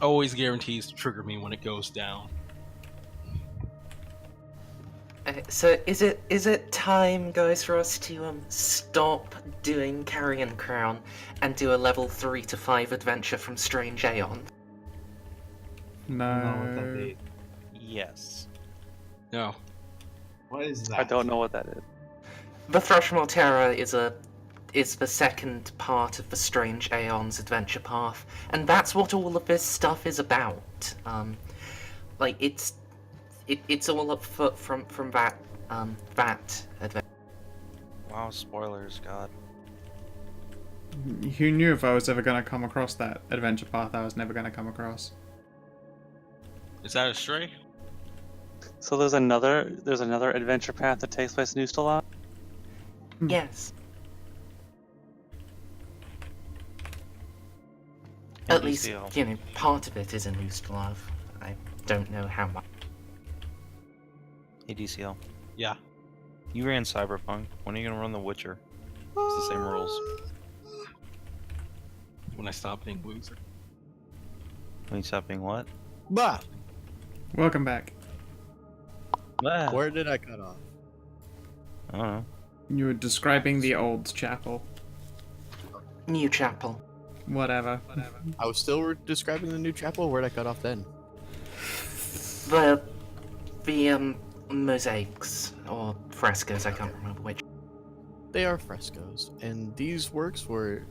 Always guarantees to trigger me when it goes down. So is it time, guys, for us to stop doing Carrion Crown and do a level 3 to 5 adventure from Strange Aeon? No. Yes. No. What is that? I don't know what that is. The Thrushmore Terror is the second part of the Strange Aeon's adventure path, and that's what all of this stuff is about. Like it's all up from that adventure. Wow, spoilers, God. Who knew if I was ever gonna come across that adventure path I was never gonna come across? Is that a stray? So there's another adventure path that takes place in Ustalav? Yes. At least, NBCL. you know, part of it is in Ustalav. I don't know how much. Hey, DCL. Yeah. You ran Cyberpunk. When are you gonna run The Witcher? It's the same rules. When I stop being loser. When you stop being what? Bah! Welcome back. Ah, Where did I cut off? I don't know. You were describing the old chapel. New chapel. Whatever. I was still describing the new chapel. Where'd I cut off then? The mosaics or frescoes, I can't remember which. They are frescoes, and these works were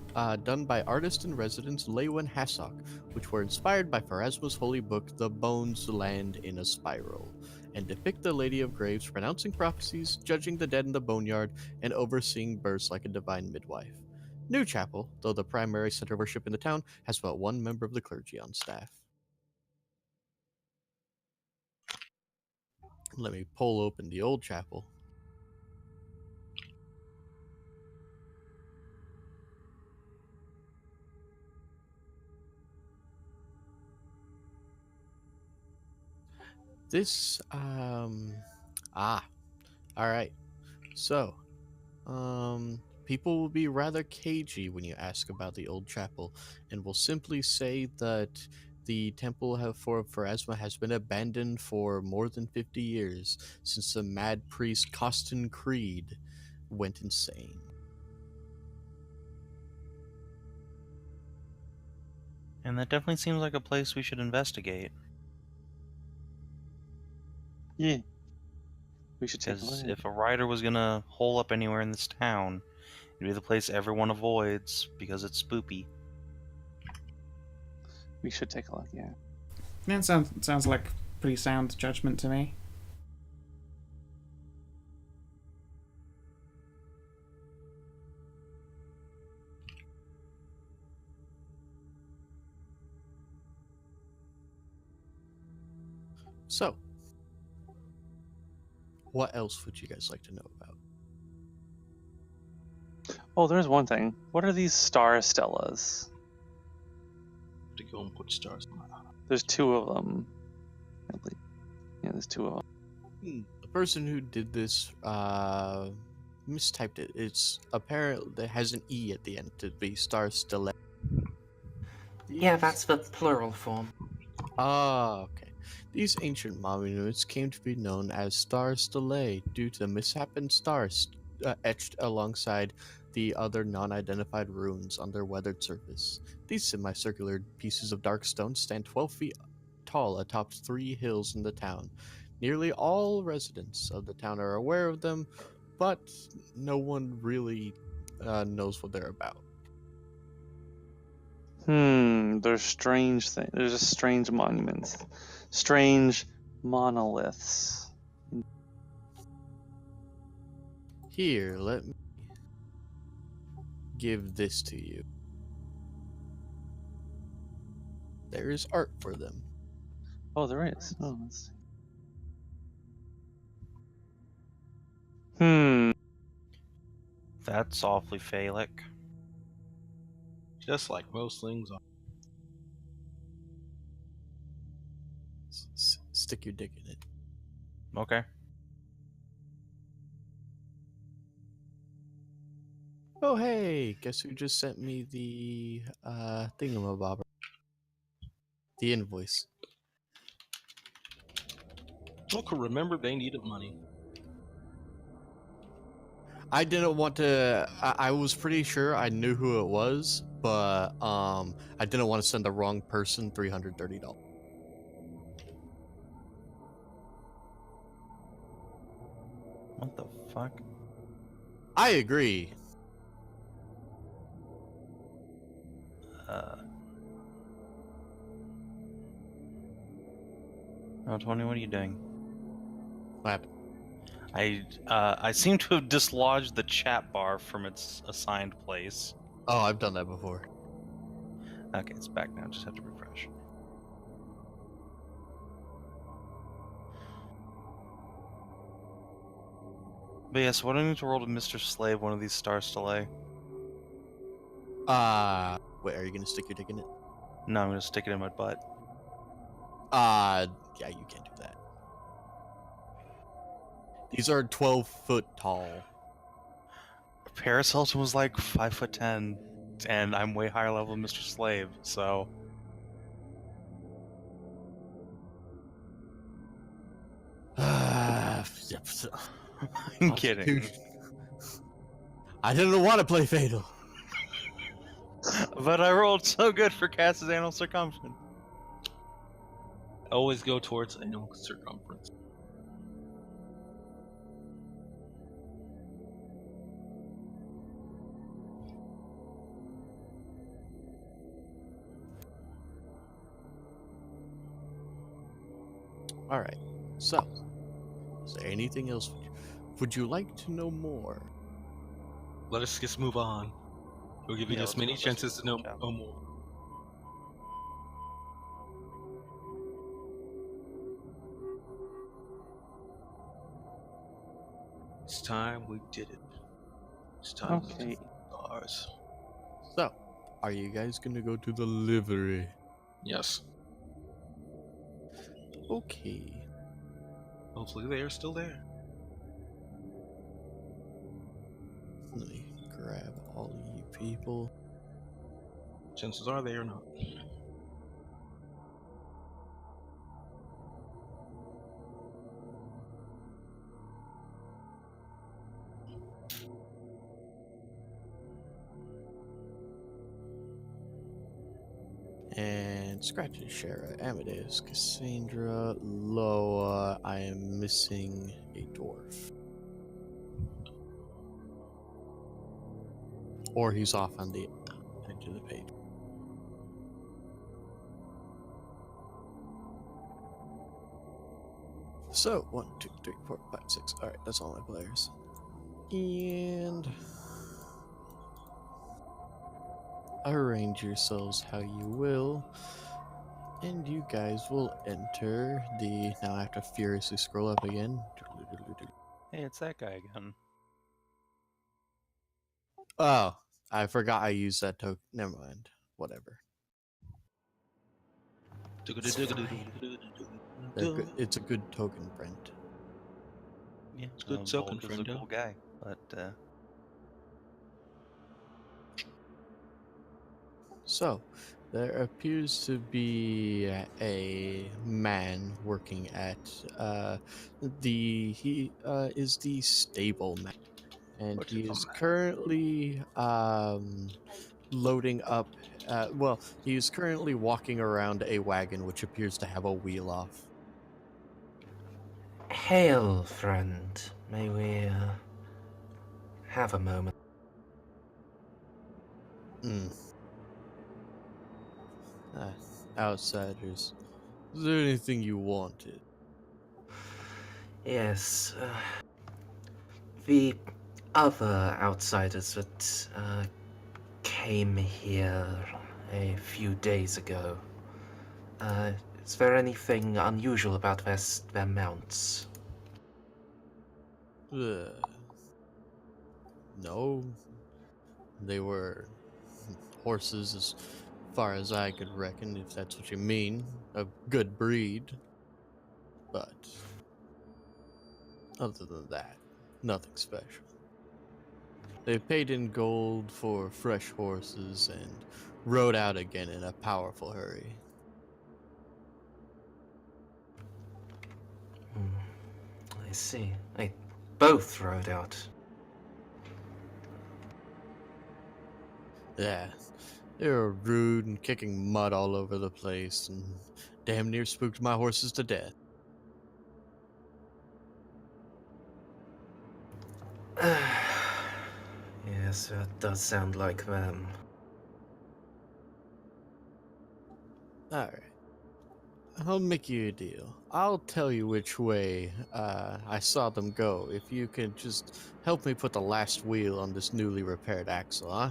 done by artist-in-residence Lewin Hassock, which were inspired by Pharasma's holy book, The Bones Land in a Spiral, and depict the Lady of Graves pronouncing prophecies, judging the dead in the boneyard, and overseeing births like a divine midwife. New chapel, though the primary center of worship in the town, has about one member of the clergy on staff. Let me pull open the old chapel. This, alright. So, people will be rather cagey when you ask about the old chapel, and will simply say that The temple for Pharasma has been abandoned for more than 50 years since the mad priest Costin Creed went insane. And that definitely seems like a place we should investigate. Yeah. We should take a Because look. if a rider was gonna hole up anywhere in this town, it'd be the place everyone avoids because it's spoopy. We should take a look, yeah. Yeah, it sounds like pretty sound judgment to me. So, what else would you guys like to know about? Oh, there's one thing. What are these star stellas? To go and put stars on. There's two of them. I believe. Yeah, there's two of them. The person who did this mistyped it. It's apparently it has an E at the end to be Star Stella. Yeah, that's the plural form. Ah, okay. These ancient monuments came to be known as Star Stellae due to the misshapen stars etched alongside the other non-identified runes on their weathered surface. These semicircular pieces of dark stone stand 12 feet tall atop 3 hills in the town. Nearly all residents of the town are aware of them, but no one really knows what they're about. There's strange things. There's just strange monuments. Strange monoliths. Here, let me give this to you. There is art for them. Oh, there is. Oh, let's see. Hmm. That's awfully phallic. Just like most things are. Stick your dick in it. Okay. Oh, hey, guess who just sent me the thingamabobber? The invoice. Look, remember they needed money. I didn't want to. I was pretty sure I knew who it was, but I didn't want to send the wrong person $330. What the fuck? I agree. Oh, Tony, what are you doing? What happened? I seem to have dislodged the chat bar from its assigned place. Oh, I've done that before. Okay, it's back now. Just have to refresh. But yes, what do I need to roll to Mr. Slave one of these Star Stellae? Wait, are you gonna stick your dick in it? No, I'm gonna stick it in my butt. Yeah, you can't do that. These are 12 foot tall. Paris Hilton was like 5'10", and I'm way higher level than Mr. Slave, so I'm kidding. I didn't want to play Fatal. But I rolled so good for Cass's anal circumference. Always go towards anal circumference. Alright, so, is there anything else? Would you like to know more? Let us just move on. We'll give you Yeah, as many let's chances to know yeah. more. It's time we did it. It's time we Okay. did ours. So, are you guys gonna go to the livery? Yes. Okay. Hopefully they are still there. Let me grab all you people. Chances are they are not. and Scratchy, Shara, Amadeus, Cassandra, Loa. I am missing a dwarf. Or he's off on the edge of the page. So, 1, 2, 3, 4, 5, 6. Alright, that's all my players. And arrange yourselves how you will. And you guys will enter the. Now I have to furiously scroll up again. Hey, it's that guy again. Oh, I forgot I used that token. Never mind. Whatever. It's a good token, Brent. Yeah, It's good token, Volk is a friendo. cool guy, but So, there appears to be a man working at he is the stable man, and What's he it is from? currently loading up. Well, he is currently walking around a wagon which appears to have a wheel off. Hail, friend. May we have a moment? Mm. Outsiders. Is there anything you wanted? Yes. The other outsiders that came here a few days ago. Is there anything unusual about their mounts? No, they were horses as far as I could reckon, if that's what you mean. A good breed. But other than that, nothing special. They paid in gold for fresh horses and rode out again in a powerful hurry. I see. They both rode out. Yeah, they were rude and kicking mud all over the place and damn near spooked my horses to death. Yes, that does sound like them. Alright. I'll make you a deal. I'll tell you which way I saw them go if you can just help me put the last wheel on this newly repaired axle, huh?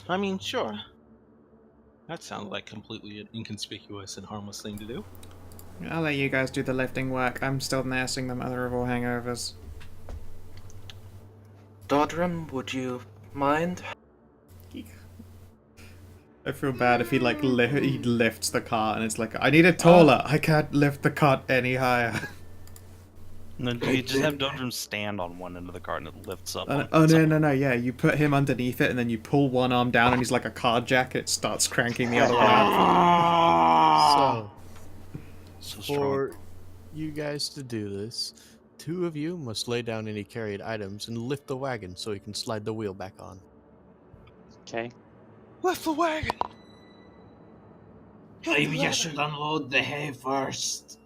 I mean, sure. That sounds like completely an inconspicuous and harmless thing to do. I'll let you guys do the lifting work. I'm still nursing the mother of all hangovers. Dodrim, would you mind? I feel bad if he like he lifts the cart and it's like, I need it taller. I can't lift the cart any higher. no, you just have Dodrum stand on one end of the cart and it lifts up. Oh no, yeah. You put him underneath it and then you pull one arm down and he's like a car jack. It starts cranking the other one out. So, So strong. for you guys to do this, 2 of you must lay down any carried items and lift the wagon so you can slide the wheel back on. Okay. Lift the wagon! Maybe you should unload the hay first.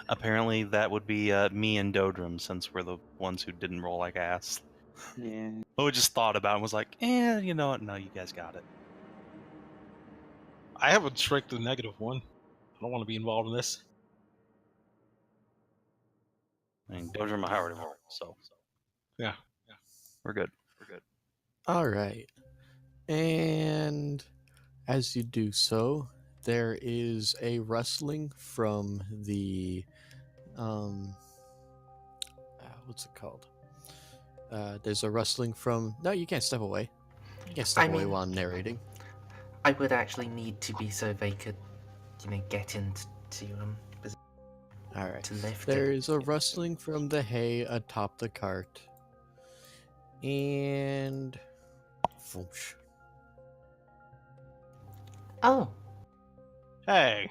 Apparently, that would be me and Dodrum, since we're the ones who didn't roll like ass. Yeah. But we just thought about it and was like, you know what? No, you guys got it. I have a strict -1. I don't want to be involved in this. I mean, Dodrum and I already rolled, so Yeah. we're good. Alright. And as you do so, there is a rustling from the what's it called? There's a rustling from. No, you can't step away. You can't step away while I'm narrating. I would actually need to be so they could, get into position Alright. to lift There it. is a rustling from the hay atop the cart. And. Whoosh. Oh, Hey,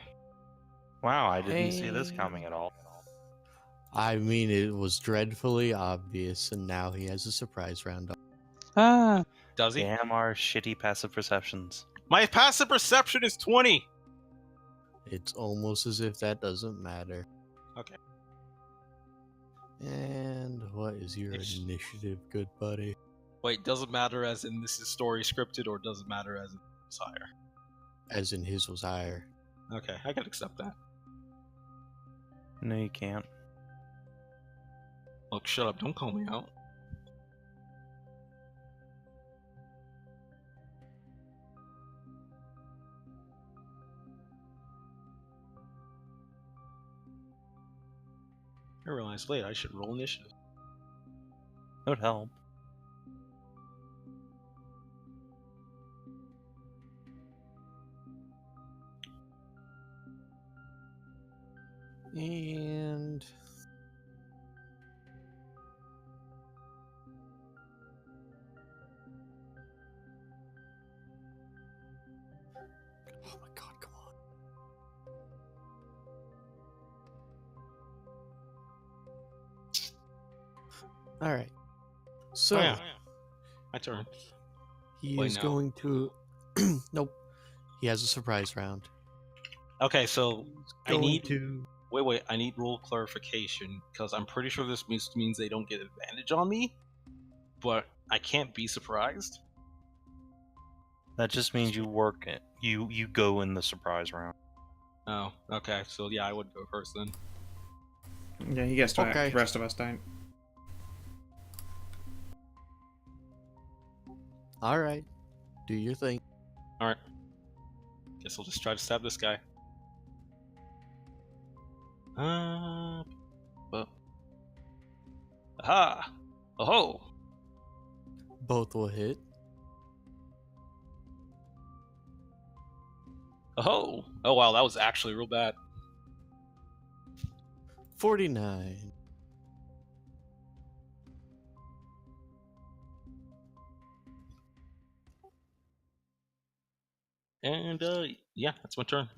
Wow, I didn't see this coming at all. I mean, it was dreadfully obvious, and now he has a surprise round. Ah, Does he? Damn our shitty passive perceptions. My passive perception is 20. It's almost as if that doesn't matter. Okay. And what is your It's- initiative, good buddy? Wait, doesn't matter as in this is story scripted, or doesn't matter as in it's higher? As in his was higher. Okay, I can accept that. No, you can't. Look, shut up! Don't call me out. I realized later I should roll initiative. That would help. And oh my god, come on. All right. So Oh, yeah. My turn. he Wait, is no. going to nope. He has a surprise round. Okay, so I Going need to wait. I need rule clarification because I'm pretty sure this means they don't get advantage on me, but I can't be surprised. That just means you work it. You go in the surprise round. Oh, okay. So yeah, I would go first then. Yeah, he gets to act. Okay. The rest of us don't. all right. Do your thing. All right. Guess I'll just try to stab this guy. But aha! Oh! Both will hit. Oh! Oh wow, that was actually real bad. 49. And yeah, that's my turn.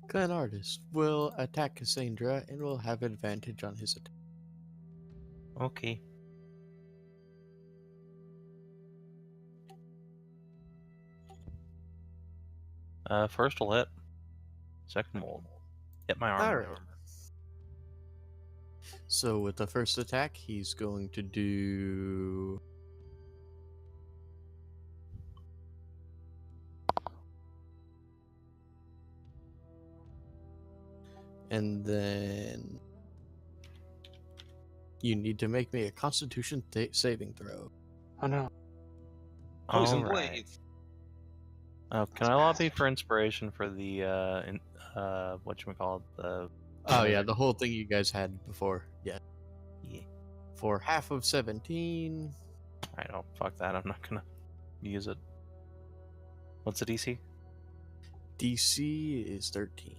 Clan Artist will attack Cassandra and will have advantage on his attack. Okay. First will hit. Second will hit my arm. Alright. So with the first attack, he's going to do and then you need to make me a Constitution saving throw. oh no. Poison Alright. blades. Can I lobby for inspiration for the whatchamacallit, the Oh yeah, the whole thing you guys had before. Yeah. Yeah. For half of 17. I don't fuck that. I'm not gonna use it. What's the DC? DC is 13.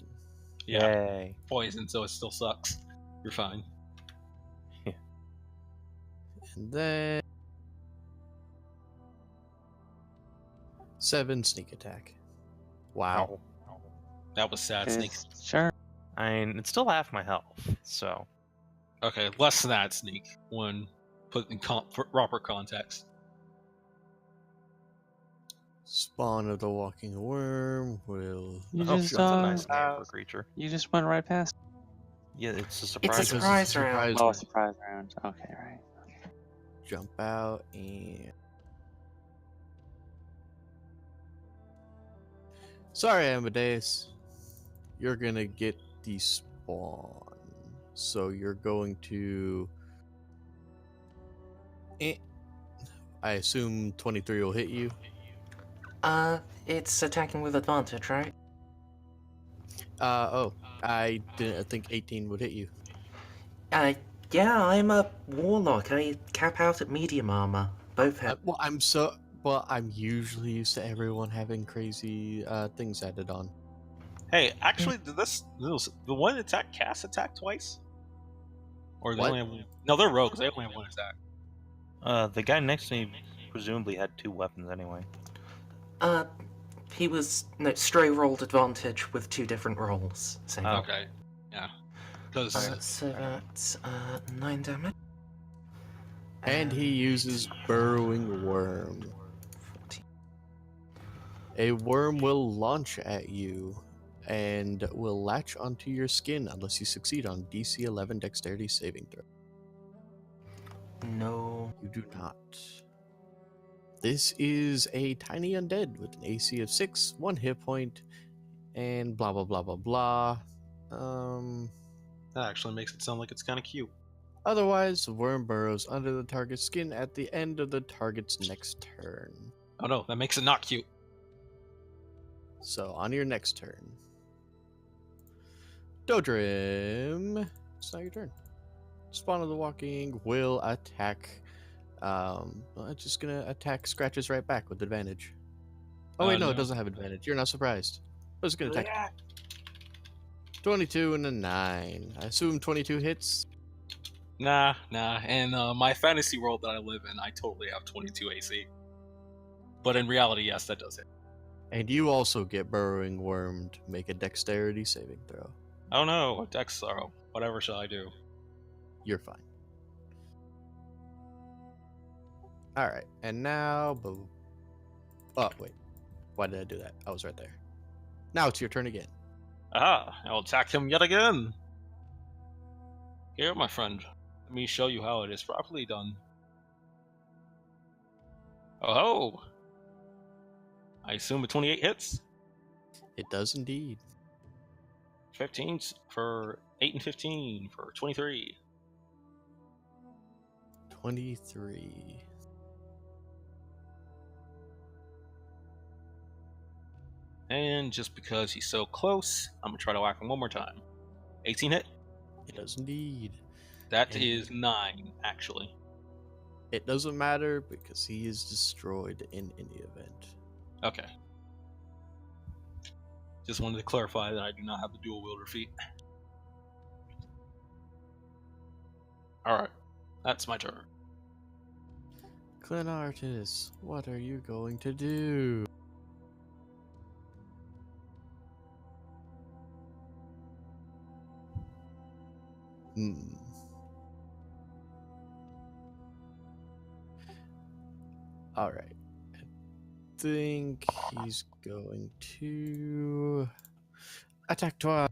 Yeah, Yay. poison, so it still sucks. You're fine. And then 7 sneak attack. Wow. That was sad, Sneak. Sure. I mean, it's still half my health, so Okay, less than that, Sneak. One, put in proper context. Spawn of the walking worm will You oh, just that's a nice name uh, for a creature. you just went right past. Yeah, it's a It's surprise. a Because surprise round. Oh, surprise round. Okay, right. jump out and sorry, Amadeus. You're gonna get despawn. So you're going to I assume 23 will hit you. It's attacking with advantage, right? I didn't think 18 would hit you. Yeah, I'm a warlock. I cap out at medium armor. Both hit. I'm usually used to everyone having crazy things added on. Hey, actually, did the one attack cast attack twice? Or they What? only have one? No, they're rogues. They only have one attack. The guy next to me presumably had 2 weapons anyway. He was straight rolled advantage with 2 different rolls. So, Oh. Okay, yeah. Because so that's 9 damage. And he uses Burrowing Worm. 14. A worm will launch at you and will latch onto your skin unless you succeed on DC 11 Dexterity saving throw. No. You do not. This is a tiny undead with an AC of 6, 1 hit point, and blah blah blah blah blah. That actually makes it sound like it's kind of cute. Otherwise, the worm burrows under the target's skin at the end of the target's next turn. Oh no, that makes it not cute. So, on your next turn, Dodrim, it's not your turn. Spawn of the Walking will attack. It's just gonna attack Scratches right back with advantage. Oh wait, no, it no. doesn't have advantage. You're not surprised. But it's gonna attack. 22 and a 9. I assume 22 hits. Nah. And my fantasy world that I live in, I totally have 22 AC. But in reality, yes, that does hit. And you also get Burrowing Wormed. Make a Dexterity saving throw. Oh no, Dex sorrow. Whatever shall I do? You're fine. Alright, and now... Oh, wait. Why did I do that? I was right there. Now it's your turn again. Ah, I'll attack him yet again. Here, my friend. Let me show you how it is properly done. Oh! I assume a 28 hits? It does indeed. 15 for 8 and 15 for 23. 23. And just because he's so close, I'm gonna try to whack him one more time. 18 hit? It does indeed. That And- is 9, actually. It doesn't matter because he is destroyed in any event. Okay. Just wanted to clarify that I do not have the dual wielder feat. Alright, that's my turn. Clenartis, what are you going to do? Alright. I think he's going to attack twice.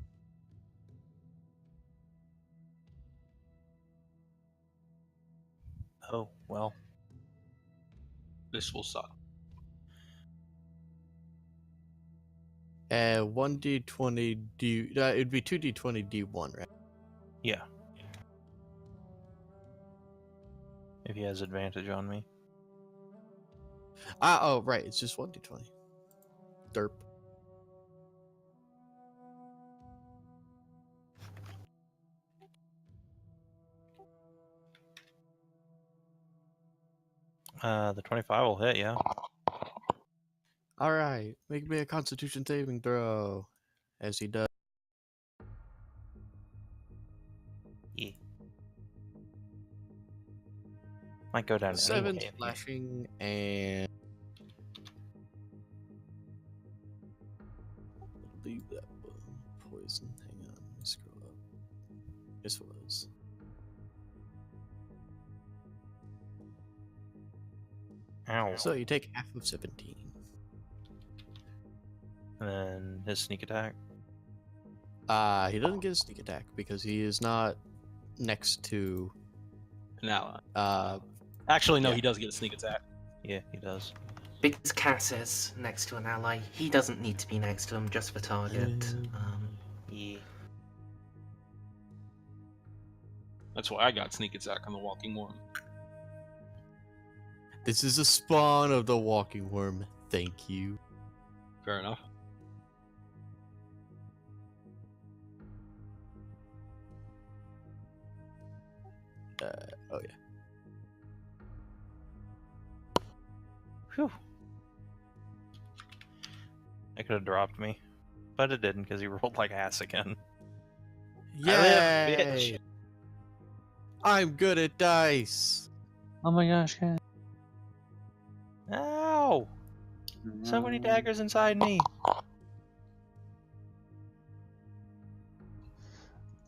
Oh, well. This will suck. 1d20 d. It'd be 2d20 d1, right? Yeah. If he has advantage on me. Oh, right. It's just 1d20. Derp. The 25 will hit, yeah. Alright. Make me a constitution saving throw. As he does. Yeah. Might go down to 7 anyway. slashing and. Leave that one. Poison. Hang on. Let me scroll up. This was. Ow. So you take half of 17. And then his sneak attack. He doesn't get a sneak attack because he is not next to. An ally. Actually, No, yeah. he does get a sneak attack. Yeah, he does. Because Cass is next to an ally, he doesn't need to be next to him just for target. Yeah. That's why I got sneak attack on the walking worm. This is a spawn of the walking worm. Thank you. Fair enough. Oh yeah. Whew. It could have dropped me. But it didn't because he rolled like ass again. Yay! bitch. I'm good at dice. Oh my gosh, guys. Ow! So many daggers inside me.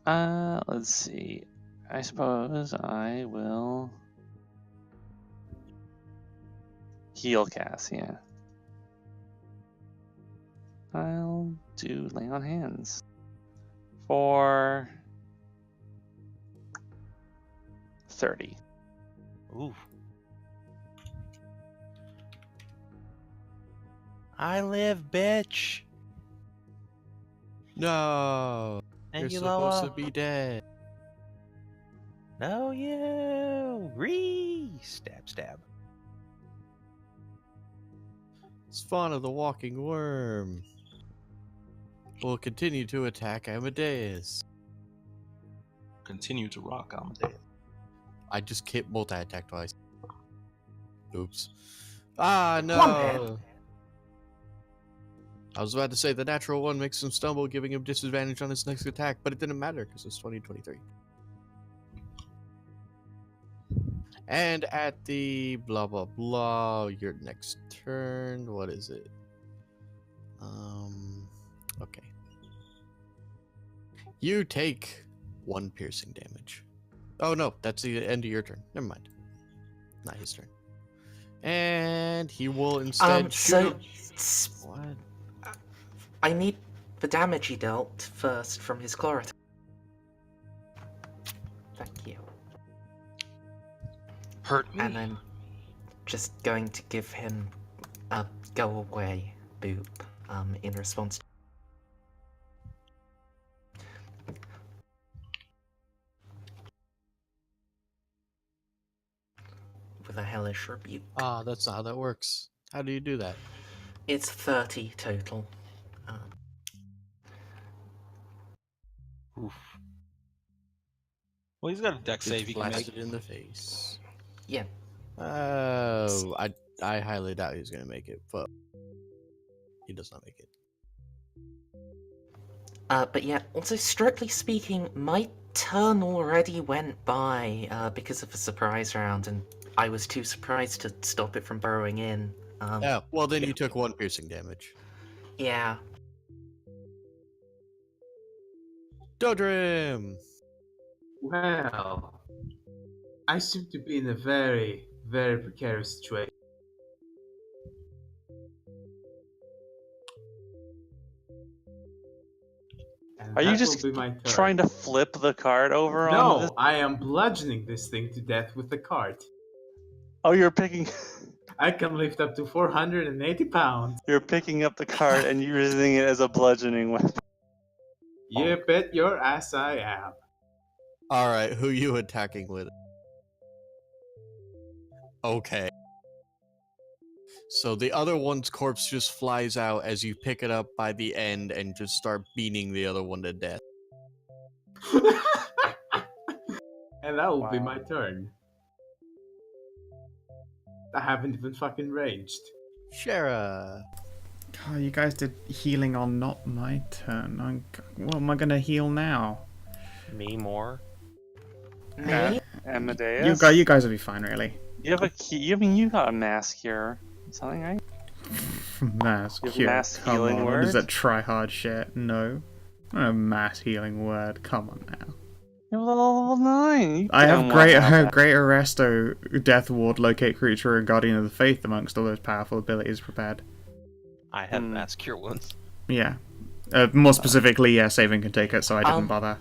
Let's see. I suppose I will heal cast, yeah. I'll do lay on hands for 30. Ooh. I live, bitch. No, And you're you supposed lower. to be dead. No, you. Stab, stab. Spawn of the walking worm will continue to attack Amadeus. Continue to rock Amadeus. I just hit multi-attack twice. Oops. Ah, Clumphead. no! I was about to say the natural one makes him stumble, giving him disadvantage on his next attack, but it didn't matter because it's 2023. And at the blah blah blah, your next turn. What is it? Okay. You take 1 piercing damage. Oh no, that's the end of your turn. Never mind. Not his turn. And he will instead shoot. What? I need the damage he dealt first from his claw attack. Thank you. Hurt me. And I'm just going to give him a go away boop in response to with a hellish rebuke. Ah, that's not how that works. How do you do that? It's 30 total. Oof. Well, he's got a deck save Just he can make. blasted in the face. Yeah. Oh, I highly doubt he's gonna make it. But he does not make it. But yeah, also strictly speaking, my turn already went by because of the surprise round, and I was too surprised to stop it from burrowing in. Yeah. Well, then you took 1 piercing damage. Yeah. Dodrim. Well, I seem to be in a very, very precarious situation. And Are you that just will be my turn. trying to flip the card over on this? No, I am bludgeoning this thing to death with the cart. Oh, you're picking. I can lift up to 480 pounds. You're picking up the card and using it as a bludgeoning weapon. You bet your ass I am. All right, who you attacking with? Okay. So the other one's corpse just flies out as you pick it up by the end and just start beating the other one to death. And that will be Wow. my turn. I haven't even fucking raged. Shara. Oh, you guys did healing on not my turn. What am I gonna heal now? Me more. Me? Amadeus. You guys will be fine, really. You have a key. I mean, you got a mass cure. Something, right? Mass You have cure. mass Come healing on, word? what is that try hard shit? No. Not a mass healing word. Come on now. You're level 9. You I have don't wanna have that. Great Arresto, Death Ward, Locate Creature, and Guardian of the Faith amongst all those powerful abilities prepared. I had mass cure once. Yeah. More specifically, yeah, saving can take it, so I didn't bother.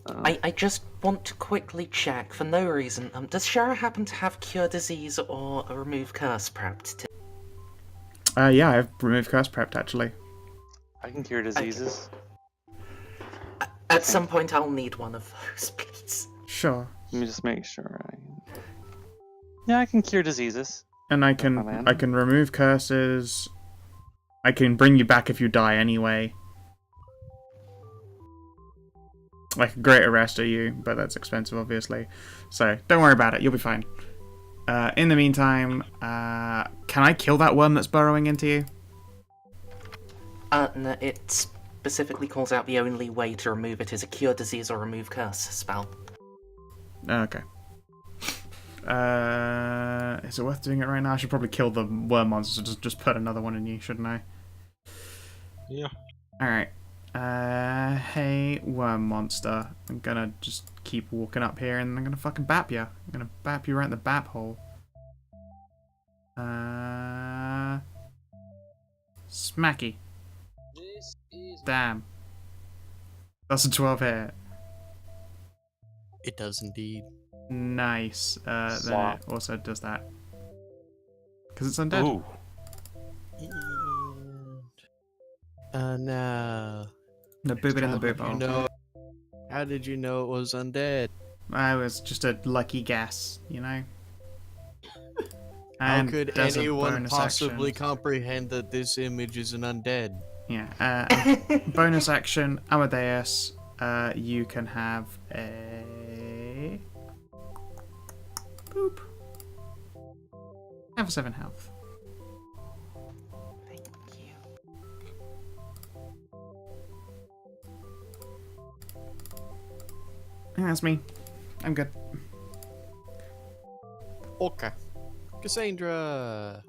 I just want to quickly check, for no reason, does Shara happen to have Cure Disease or a Remove Curse prepped? Yeah, I have Remove Curse prepped, actually. I can cure diseases. At some point I'll need one of those, please. Sure. Let me just make sure. Yeah, I can cure diseases. And I can remove curses. I can bring you back if you die anyway. Like a great arrest of you, but that's expensive, obviously. So don't worry about it. You'll be fine. In the meantime, can I kill that worm that's burrowing into you? No, it specifically calls out the only way to remove it is a Cure Disease or Remove Curse spell. Okay. Is it worth doing it right now? I should probably kill the worm monster, so just put another one in you, shouldn't I? Yeah. Alright. Hey, worm monster. I'm gonna just keep walking up here and I'm gonna fucking bap you. I'm gonna bap you right in the bap hole. Smacky. Damn. That's a 12 hit. It does indeed. Nice. Then it also does that. Because it's undead. Ooh. No. No, boop it in the How boop did you hole. know? How did you know it was undead? I was just a lucky guess, you know? How And could there's a anyone bonus possibly action. comprehend that this image is an undead? Yeah. Bonus action, Amadeus. You can have a boop. Have 7 health. Thank you. I think that's me. I'm good. Okay. Cassandra.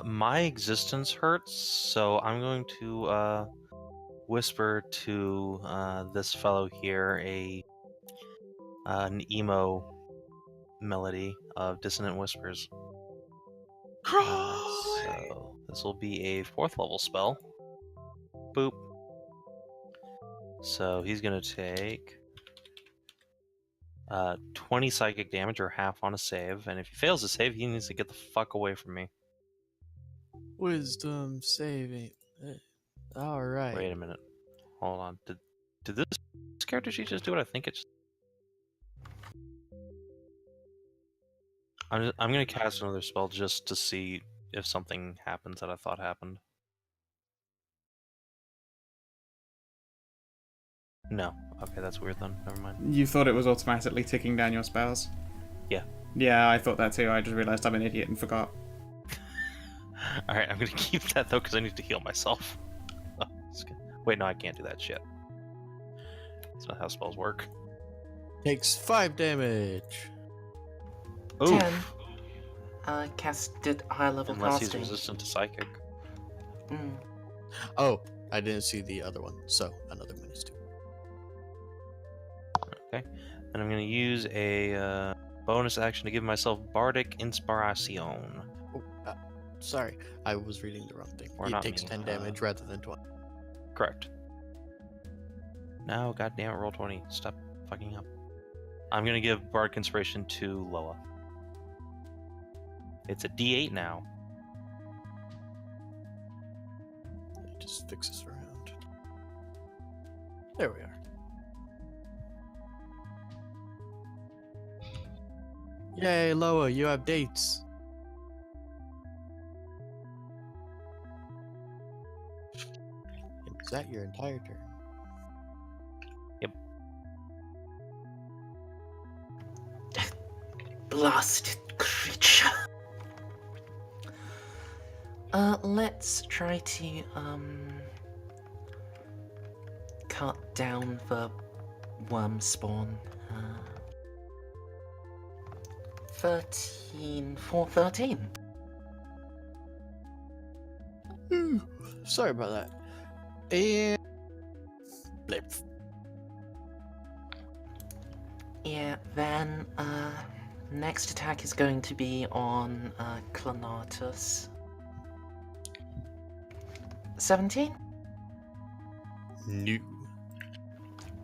My existence hurts, so I'm going to whisper to this fellow here an emo melody of dissonant whispers. So this will be a 4th level spell. Boop. So he's gonna take 20 psychic damage, or half on a save, and if he fails to save, he needs to get the fuck away from me. Wisdom saving. Alright. Wait a minute. Hold on. Did this character sheet just do what I think it's... I'm gonna cast another spell just to see if something happens that I thought happened. No. Okay, that's weird then. Never mind. You thought it was automatically ticking down your spells? Yeah. Yeah, I thought that too. I just realised I'm an idiot and forgot. Alright, I'm gonna keep that though because I need to heal myself. Wait, no, I can't do that shit. That's not how spells work. Takes 5 damage. Oof. 10. Casted high level Unless casting. he's resistant to psychic. Mm. Oh, I didn't see the other one, so another minus 2. Okay. And I'm gonna use a bonus action to give myself Bardic Inspiration. Oh, sorry, I was reading the wrong thing. Or It not takes me, 10 damage rather than 20. Correct. Now, goddamn it, roll 20. Stop fucking up. I'm gonna give Bardic Inspiration to Loa. It's a D8 now. It just fixes around. There we are. Yay, Loa, you have dates. Is that your entire turn? Blasted creature. Let's try to cut down the worm spawn. 13 for 13. Sorry about that. And blip. Yeah, then next attack is going to be on Clanatus. 17? New.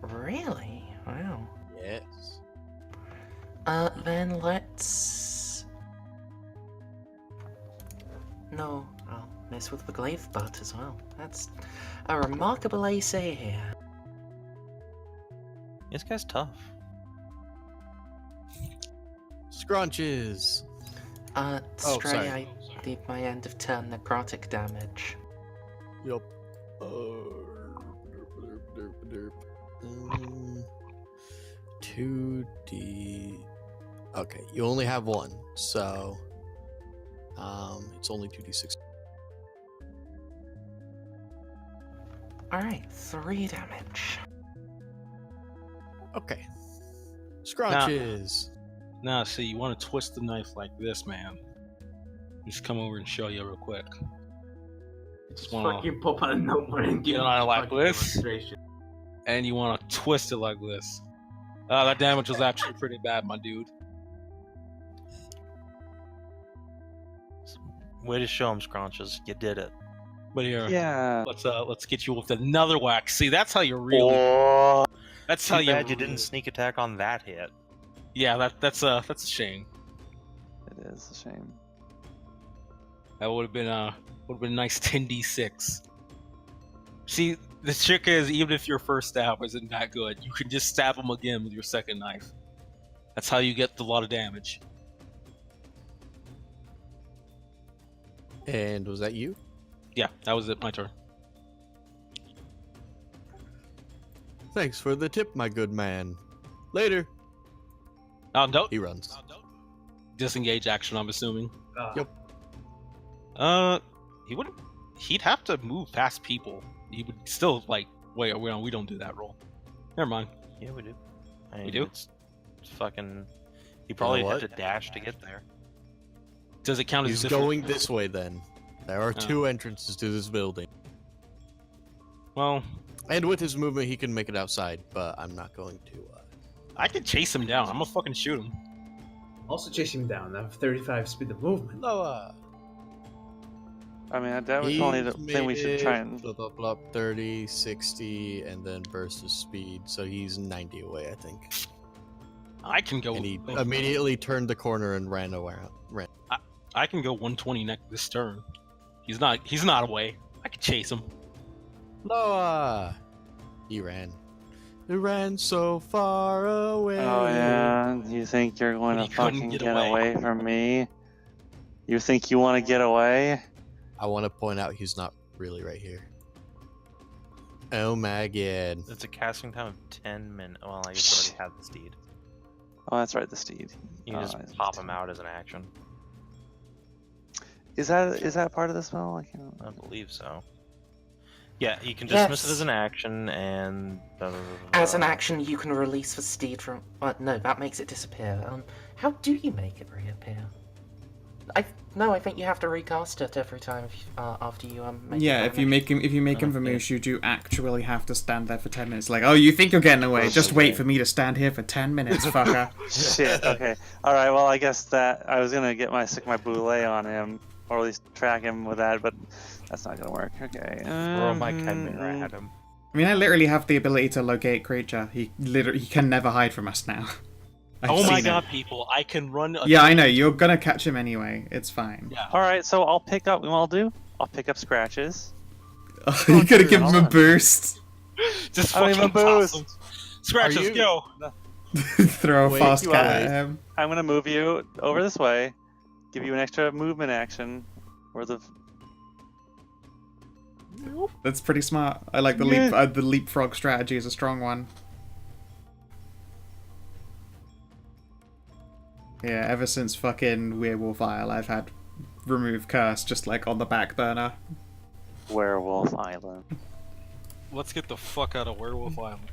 Really? Wow. Yes. Then let's... No, I'll mess with the glaive butt as well. That's a remarkable AC here. This guy's tough. Scrunches. Stray, sorry. I need my end of turn necrotic damage. Yup. 2d. Okay, you only have one, so it's only 2d6. Alright, 3 damage. Okay. Scrunches. Now, see, you want to twist the knife like this, man. Just come over and show you real quick. You just want to, Fucking pop out a number and give You me know, I a like fucking this. demonstration. and you want to twist it like this. That damage was actually pretty bad, my dude. Way to show him, Scrunches. You did it. But here, Yeah. let's get you with another whack. See, that's how you really. Oh, That's how Too you. bad you didn't sneak attack on that hit. Yeah, that's a shame. it is a shame. That would have been a nice 10d6. See, the trick is even if your first stab isn't that good, you can just stab him again with your second knife. That's how you get a lot of damage. And was that you? Yeah, that was it. My turn. Thanks for the tip, my good man. Later. Don't He runs. disengage action. I'm assuming. Yep. He wouldn't. He'd have to move past people. He would still like. Wait, we don't do that roll. Never mind. Yeah, we do. I mean, We do? It's fucking. You probably know have to what? dash to get there. Does it count as He's different? going this way then. There are Oh. 2 entrances to this building. Well, And with his movement, he can make it outside, but I'm not going to. I could chase him down. I'm gonna fucking shoot him. Also chase him down. I have 35 speed of movement. Noah. I mean, that was only the He's thing we should try made and. blah, blah, blah, 30, 60, and then burst his speed. So he's 90 away, I think. I can go. And he immediately turned the corner and ran around. I can go 120 next this turn. He's not away. I can chase him. Noah. He ran. He ran so far away. Oh yeah, you think you're going He to couldn't fucking get get away. away from me? You think you want to get away? I want to point out he's not really right here. Oh my god. It's a casting time of 10 minutes. Well, I guess you already have the steed. Oh, that's right, the steed. You can just Oh, pop him out as an action. Is that part of the spell? I can't. I believe so. Yeah, you can dismiss it Yes. as an action and. As an action, you can release the steed from. No, that makes it disappear. How do you make it reappear? I think you have to recast it every time after you make. Yeah, it if you make him Okay. vamoose, you do actually have to stand there for 10 minutes. Like, oh, you think you're getting away? Just wait for me to stand here for 10 minutes, fucker. Shit. Okay. All right. Well, I guess that I was gonna stick my boulet on him, or at least track him with that, but that's not gonna work. Okay. Throw my chimera at him. I mean, I literally have the ability to locate creature. He can never hide from us now. I've Oh my seen god, it. people! I can run. Yeah, I know. You're gonna catch him anyway. It's fine. Yeah. All right. So I'll pick up. What I'll do? I'll pick up scratches. You gotta give him hold a on. boost. Just I don't fucking even boost. toss him. Scratches, Are you- go. Throw a Wait, fast you cat wait. at him. I'm gonna move you over this way, give you an extra movement action, worth of. That's pretty smart. I like the the leapfrog strategy is a strong one. Yeah, ever since fucking Werewolf Isle, I've had remove curse just like on the back burner. Werewolf Island. Let's get the fuck out of Werewolf Island.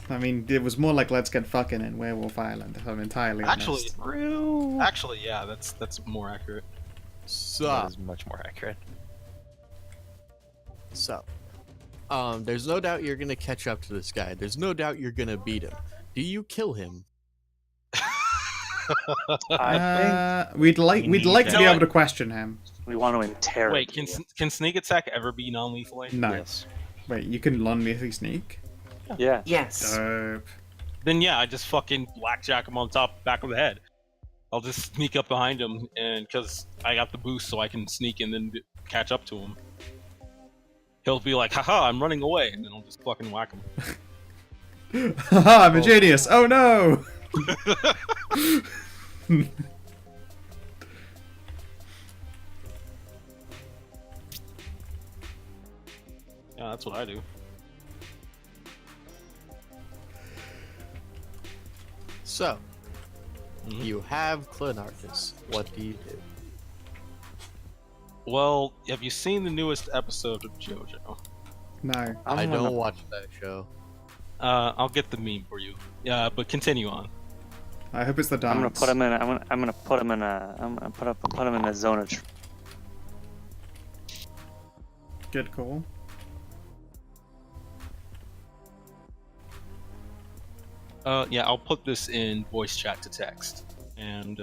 I mean, it was more like let's get fucking in Werewolf Island, if I'm entirely Actually, honest. yeah, that's more accurate. That So, is much more accurate. there's no doubt you're gonna catch up to this guy. There's no doubt you're gonna beat him. Do you kill him? We'd like You to know be able what? to question him. We want to interrogate. Wait, can sneak attack ever be non-lethal? No. Yes. Wait, you can non-lethally sneak? Yeah. Yes. Dope. Then yeah, I just fucking blackjack him on back of the head. I'll just sneak up behind him, and because I got the boost, so I can sneak and then catch up to him. He'll be like, haha, I'm running away, and then I'll just fucking whack him. Haha, I'm a genius! Oh no! Yeah, that's what I do. So, Mhm. you have Clenarchus. What do you do? Well, have you seen the newest episode of JoJo? No. I I'm don't gonna- watch that show. I'll get the meme for you. Yeah, but continue on. I hope it's the dance. I'm gonna put him in. I'm gonna put him in a. I'm gonna put him in a zone of. Good call. Yeah, I'll put this in voice chat to text. And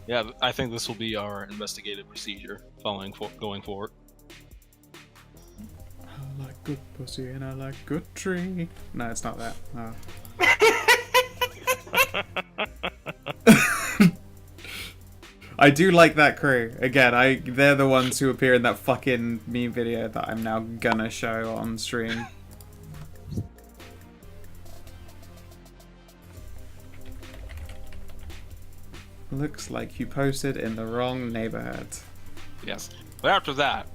yeah, I think this will be our investigative procedure going forward. I like good pussy and I like good tree. No, it's not that. Oh. I do like that crew. Again, they're the ones who appear in that fucking meme video that I'm now gonna show on stream. Looks like you posted in the wrong neighborhood. Yes. But after that,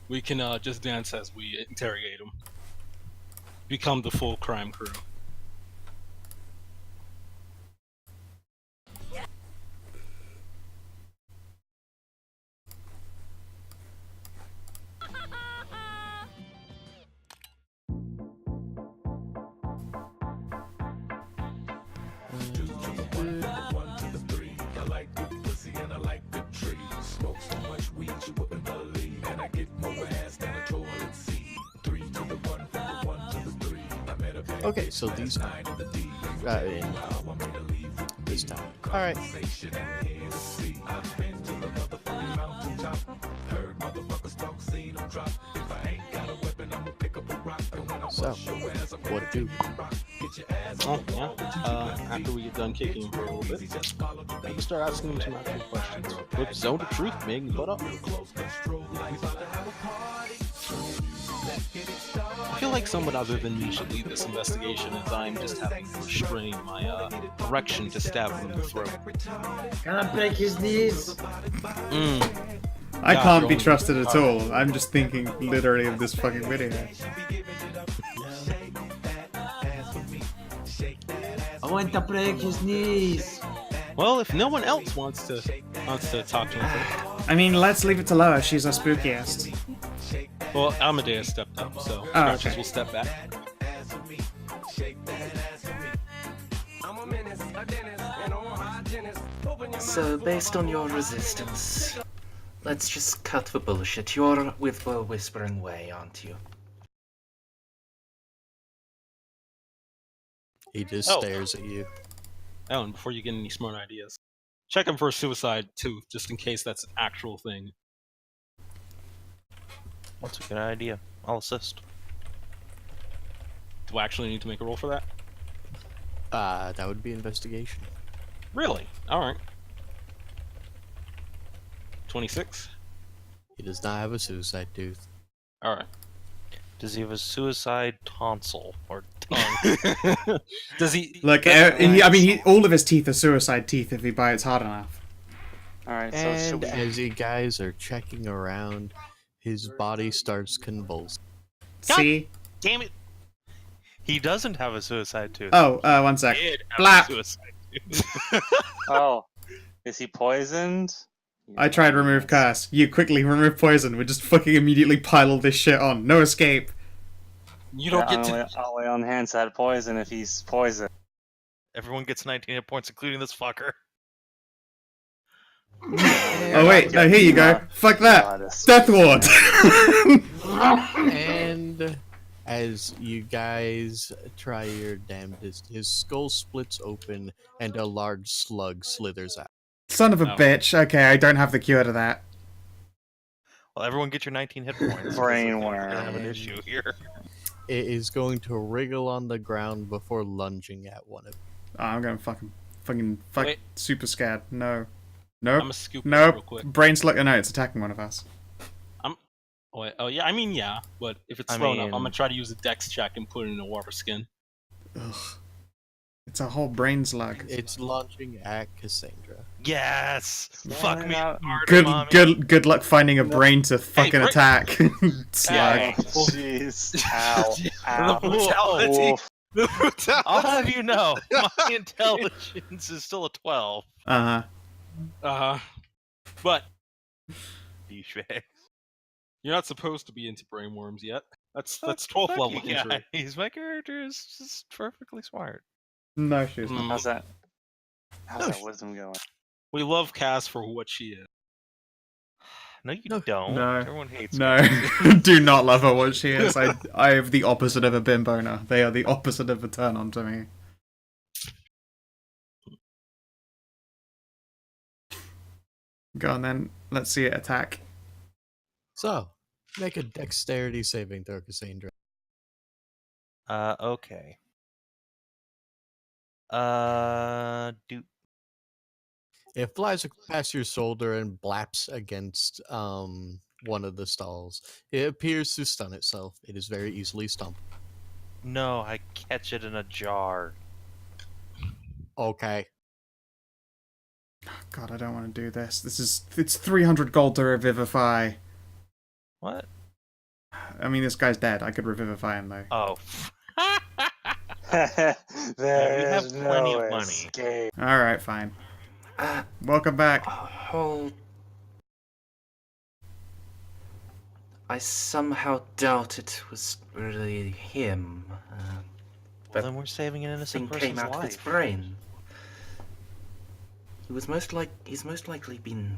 we can just dance as we interrogate them. Become the full crime crew. Okay, so these are in this time. All right. So, what do? Oh, yeah. After we get done kicking him for a little bit, then we start asking him some actual questions. Flip zone of truth, being put up. I feel like someone other than me should lead this investigation, as I'm just having to restrain my erection to stab him in the throat. Can I break his knees? I God, can't be Roman. trusted at all. I'm just thinking literally of this fucking video. I want to break his knees. Well, if no one else wants to talk to him first. I mean, let's leave it to Loa. She's our spookiest. Well, Amadeus stepped up, so Oh, Scratches okay. will step back. So, based on your resistance, let's just cut the bullshit. You're with the Whispering Way, aren't you? He just Oh. stares at you. Oh, and before you get any smart ideas, check him for suicide too, just in case that's an actual thing. That's a good idea. I'll assist. Do I actually need to make a roll for that? That would be investigation. Really? Alright. 26? He does not have a suicide tooth. Alright. Does he have a suicide tonsil or tongue? Does he... Look, all of his teeth are suicide teeth if he bites hard enough. Alright, so And should we... as you guys are checking around, his body starts convulsing. See? Damn it! He doesn't have a suicide tooth. Oh, one sec. He did have Blap. a suicide tooth. Oh, is he poisoned? I tried remove curse. You quickly remove poison. We just fucking immediately pile all this shit on. No escape. You don't get to... I'll lay on hands that poison if he's poisoned. Everyone gets 19 hit points, including this fucker. Oh wait, no, here you go. Fuck that. Honest. Death ward. And as you guys try your damnedest, his skull splits open and a large slug slithers out. Son of a Oh. bitch. Okay, I don't have the cure to that. Well, everyone get your 19 hit points. Brain I have an worm. issue here. It is going to wriggle on the ground before lunging at one of you. Oh, I'm going fuck Wait. super scared. No. I'm Nope. gonna scoop this real Nope. quick. Brain slug. Oh, no, it's attacking one of us. Oh, wait, oh yeah, I mean, yeah, but if it's I slow enough, I'm mean- gonna try to use a dex check and put it in a water skin. Ugh. It's a whole brain slug. It's launching at Cassandra. Yes! Fuck me not? hard, mommy. Good luck finding a brain to fucking Brain- attack. Slug. Oh, jeez. Ow. Ow. The brutality. Oof. The brutality. I'll have you know, my intelligence is still a 12. Uh-huh. But Douchebag. you're not supposed to be into brainworms yet. That's 12th level Fucking injury. guys, my character is just perfectly smart. No, she's not. How's that? How's that wisdom going? We love Cass for what she is. No, you No. don't. No. Everyone hates No, her. do not love her what she is. I have the opposite of a bimbona. They are the opposite of a turn on to me. Go on then. Let's see it attack. So, make a dexterity saving throw, Cassandra. Okay. Do It flies past your shoulder and blaps against one of the stalls. It appears to stun itself. It is very easily stumped. no, I catch it in a jar. Okay. God, I don't want to do this. It's 300 gold to revivify. What? I mean, this guy's dead. I could revivify him though. Oh. There we have is plenty no of money. escape. All right, fine. Uh, Welcome back. hold. I somehow doubt it was really him. Well, then we're saving an Thing innocent came person's out of its life. brain. He's most likely been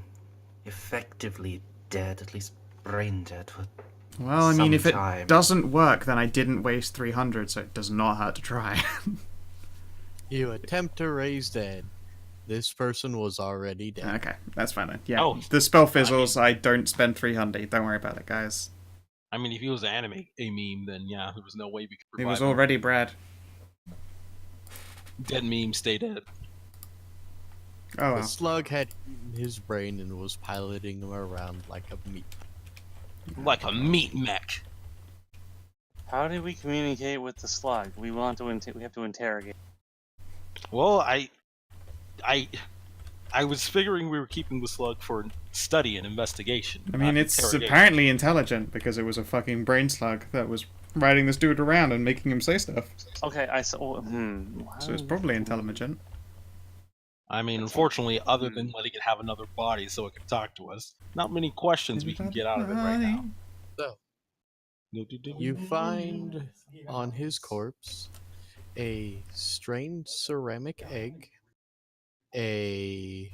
effectively dead, at least brain dead for Well, I mean, if it sometime. doesn't work, then I didn't waste 300, so it does not hurt to try. You attempt to raise dead. This person was already dead. Okay, that's fine then. Yeah, Oh, the spell fizzles. I don't spend 300. Don't worry about it, guys. I mean, if he was a meme, then yeah, there was no way we could It revive was him. already Brad. Dead meme, stay dead. Oh The well. slug had eaten his brain and was piloting him around like a meat. Like a meat mech. How do we communicate with the slug? We want to. We have to interrogate. Well, I was figuring we were keeping the slug for study and investigation. I mean, not it's interrogation. apparently intelligent because it was a fucking brain slug that was riding this dude around and making him say stuff. Okay, I saw. So it's probably intelligent. I mean, unfortunately, other than letting it have another body so it can talk to us, not many questions we can get out of it right now. So, you find on his corpse a strained ceramic egg, a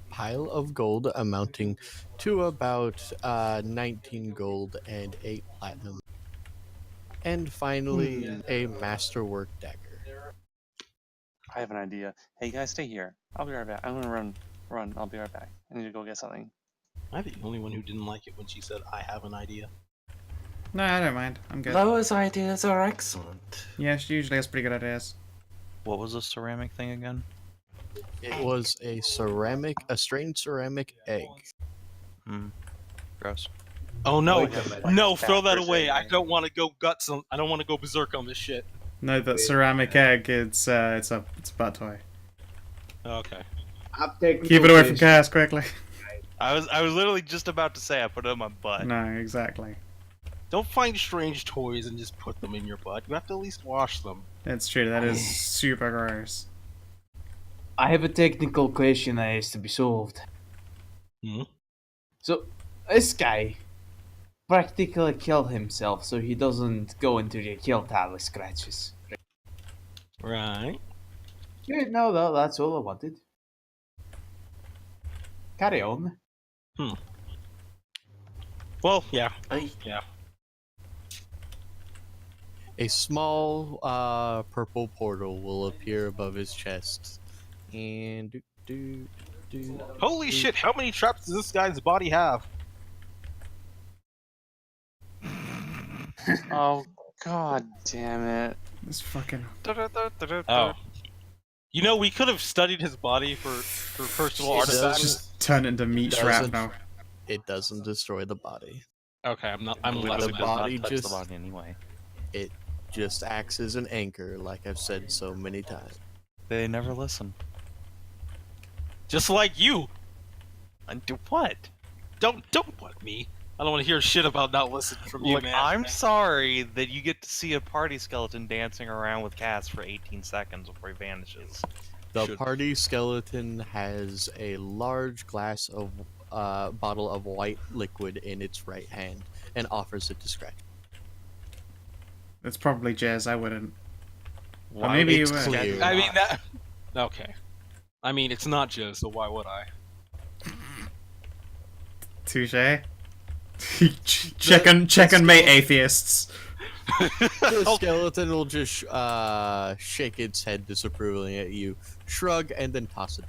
pile of gold amounting to about 19 gold and 8 platinum, and finally a masterwork dagger. I have an idea. Hey guys, stay here. I'll be right back. I'm gonna run. I'll be right back. I need to go get something. I'm the only one who didn't like it when she said, I have an idea. No, I don't mind. I'm good. Loa's ideas are excellent. Yeah, she usually has pretty good ideas. What was the ceramic thing again? It was a strained ceramic egg. Gross. Oh no, Like a no, fat throw that person, away. I right? don't want to go guts on, I don't want to go berserk on this shit. No, that ceramic egg. It's a butt toy. Okay. Keep it away from Cass quickly. I was literally just about to say I put it on my butt. No, exactly. Don't find strange toys and just put them in your butt. You have to at least wash them. It's true. That is super gross. I have a technical question that has to be solved. Hmm? So, this guy practically killed himself so he doesn't go into the kill tally scratches. Right. Yeah, no, that's all I wanted. Carry on. Well, yeah. I Yeah. A small purple portal will appear above his chest. And Holy shit, how many traps does this guy's body have? Oh god damn it! This fucking. Oh. You know, we could have studied his body for personal It does artifacts. Just turn it into meat Doesn't- shrapnel. it doesn't destroy the body. Okay, I'm Literally less the does mad. not body touch just- the body anyway. It just acts as an anchor, like I've said so many times. They never listen. Just like you. And do what? Don't what me. I don't want to hear shit about not listening from you, Look, man. I'm sorry that you get to see a party skeleton dancing around with Cass for 18 seconds before he vanishes. The Should- party skeleton has a large glass of bottle of white liquid in its right hand and offers it to Scratch. It's probably Jez. I wouldn't. Or Why maybe it's you would. clear. I mean that. Okay. I mean, it's not Joe, so why would I? Touche. check and mate atheists. The skeleton will just shake its head disapprovingly at you, shrug, and then toss it.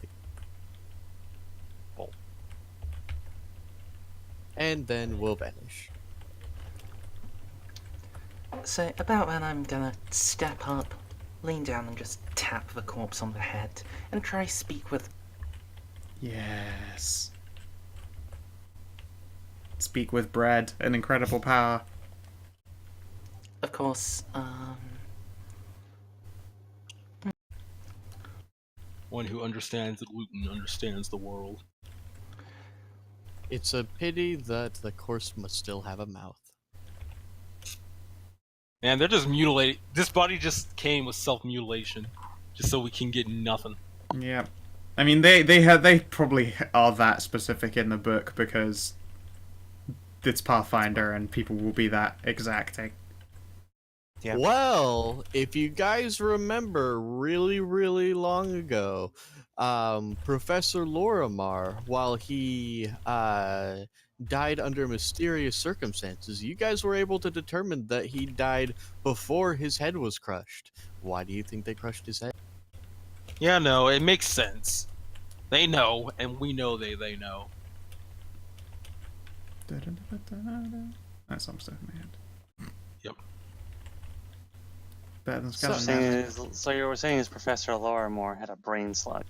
and then will vanish. So about then I'm gonna step up, lean down and just tap the corpse on the head and try speak with. Yes. Speak with bread, an incredible power. Of course, One who understands the gluten understands the world. It's a pity that the corpse must still have a mouth. Man, they're just mutilating. This body just came with self-mutilation, just so we can get nothing. Yeah. I mean, they probably are that specific in the book because it's Pathfinder and people will be that exacting. Yeah. Well, if you guys remember really, really long ago, Professor Lorimar, while he died under mysterious circumstances, you guys were able to determine that he died before his head was crushed. Why do you think they crushed his head? Yeah, no, it makes sense. They know, and we know they know. That's some stuff in my head. Yep. Better than So- Skeleton. So you were saying is Professor Lorimore had a brain slug.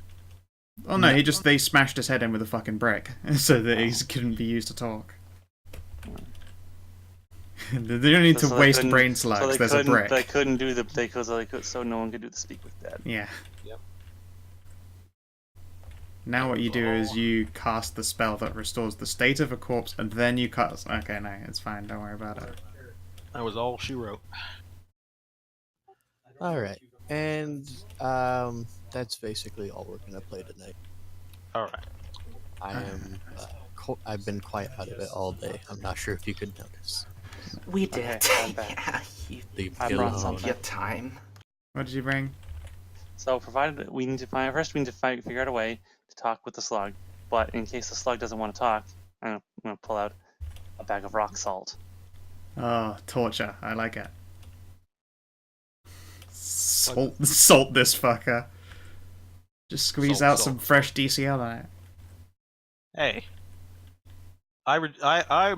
Oh no, they smashed his head in with a fucking brick so that he couldn't be used to talk. They don't need to So they waste couldn't- brain So slugs. they There's a couldn't. brick. They couldn't do the. So no one could do the speak with dead. Yeah. Yep. Now what you do is you cast the spell that restores the state of a corpse, and then you cast. Okay, no, it's fine. Don't worry about it. That was all she wrote. Alright, and that's basically all we're gonna play tonight. Alright. I've been quiet out of it all day. I'm not sure if you could notice. we did. Okay, I'm back. Yeah, you Leave I me brought alone. something. your time. What did you bring? So provided we need to figure out a way to talk with the slug. But in case the slug doesn't want to talk, I'm gonna pull out a bag of rock salt. Oh, torture. I like it. Salt this fucker. Just squeeze Salt, out salt, some fresh DCL on it. Hey. I'm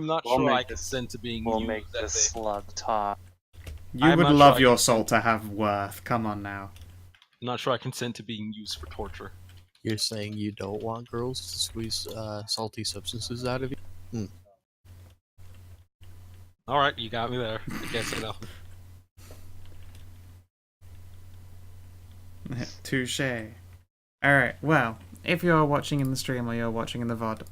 not We'll sure make I this- consent to being We'll used make as this a- slug talk. You I'm would not love sure I your can- salt to have worth. Come on now. I'm not sure I consent to being used for torture. You're saying you don't want girls to squeeze salty substances out of you? Alright, you got me there. I can't say nothing. Touche. Alright, well, if you're watching in the stream or you're watching in the VOD,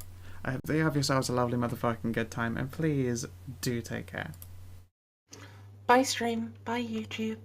I hope that you have yourselves a lovely motherfucking good time, and please do take care. Bye stream, bye YouTube.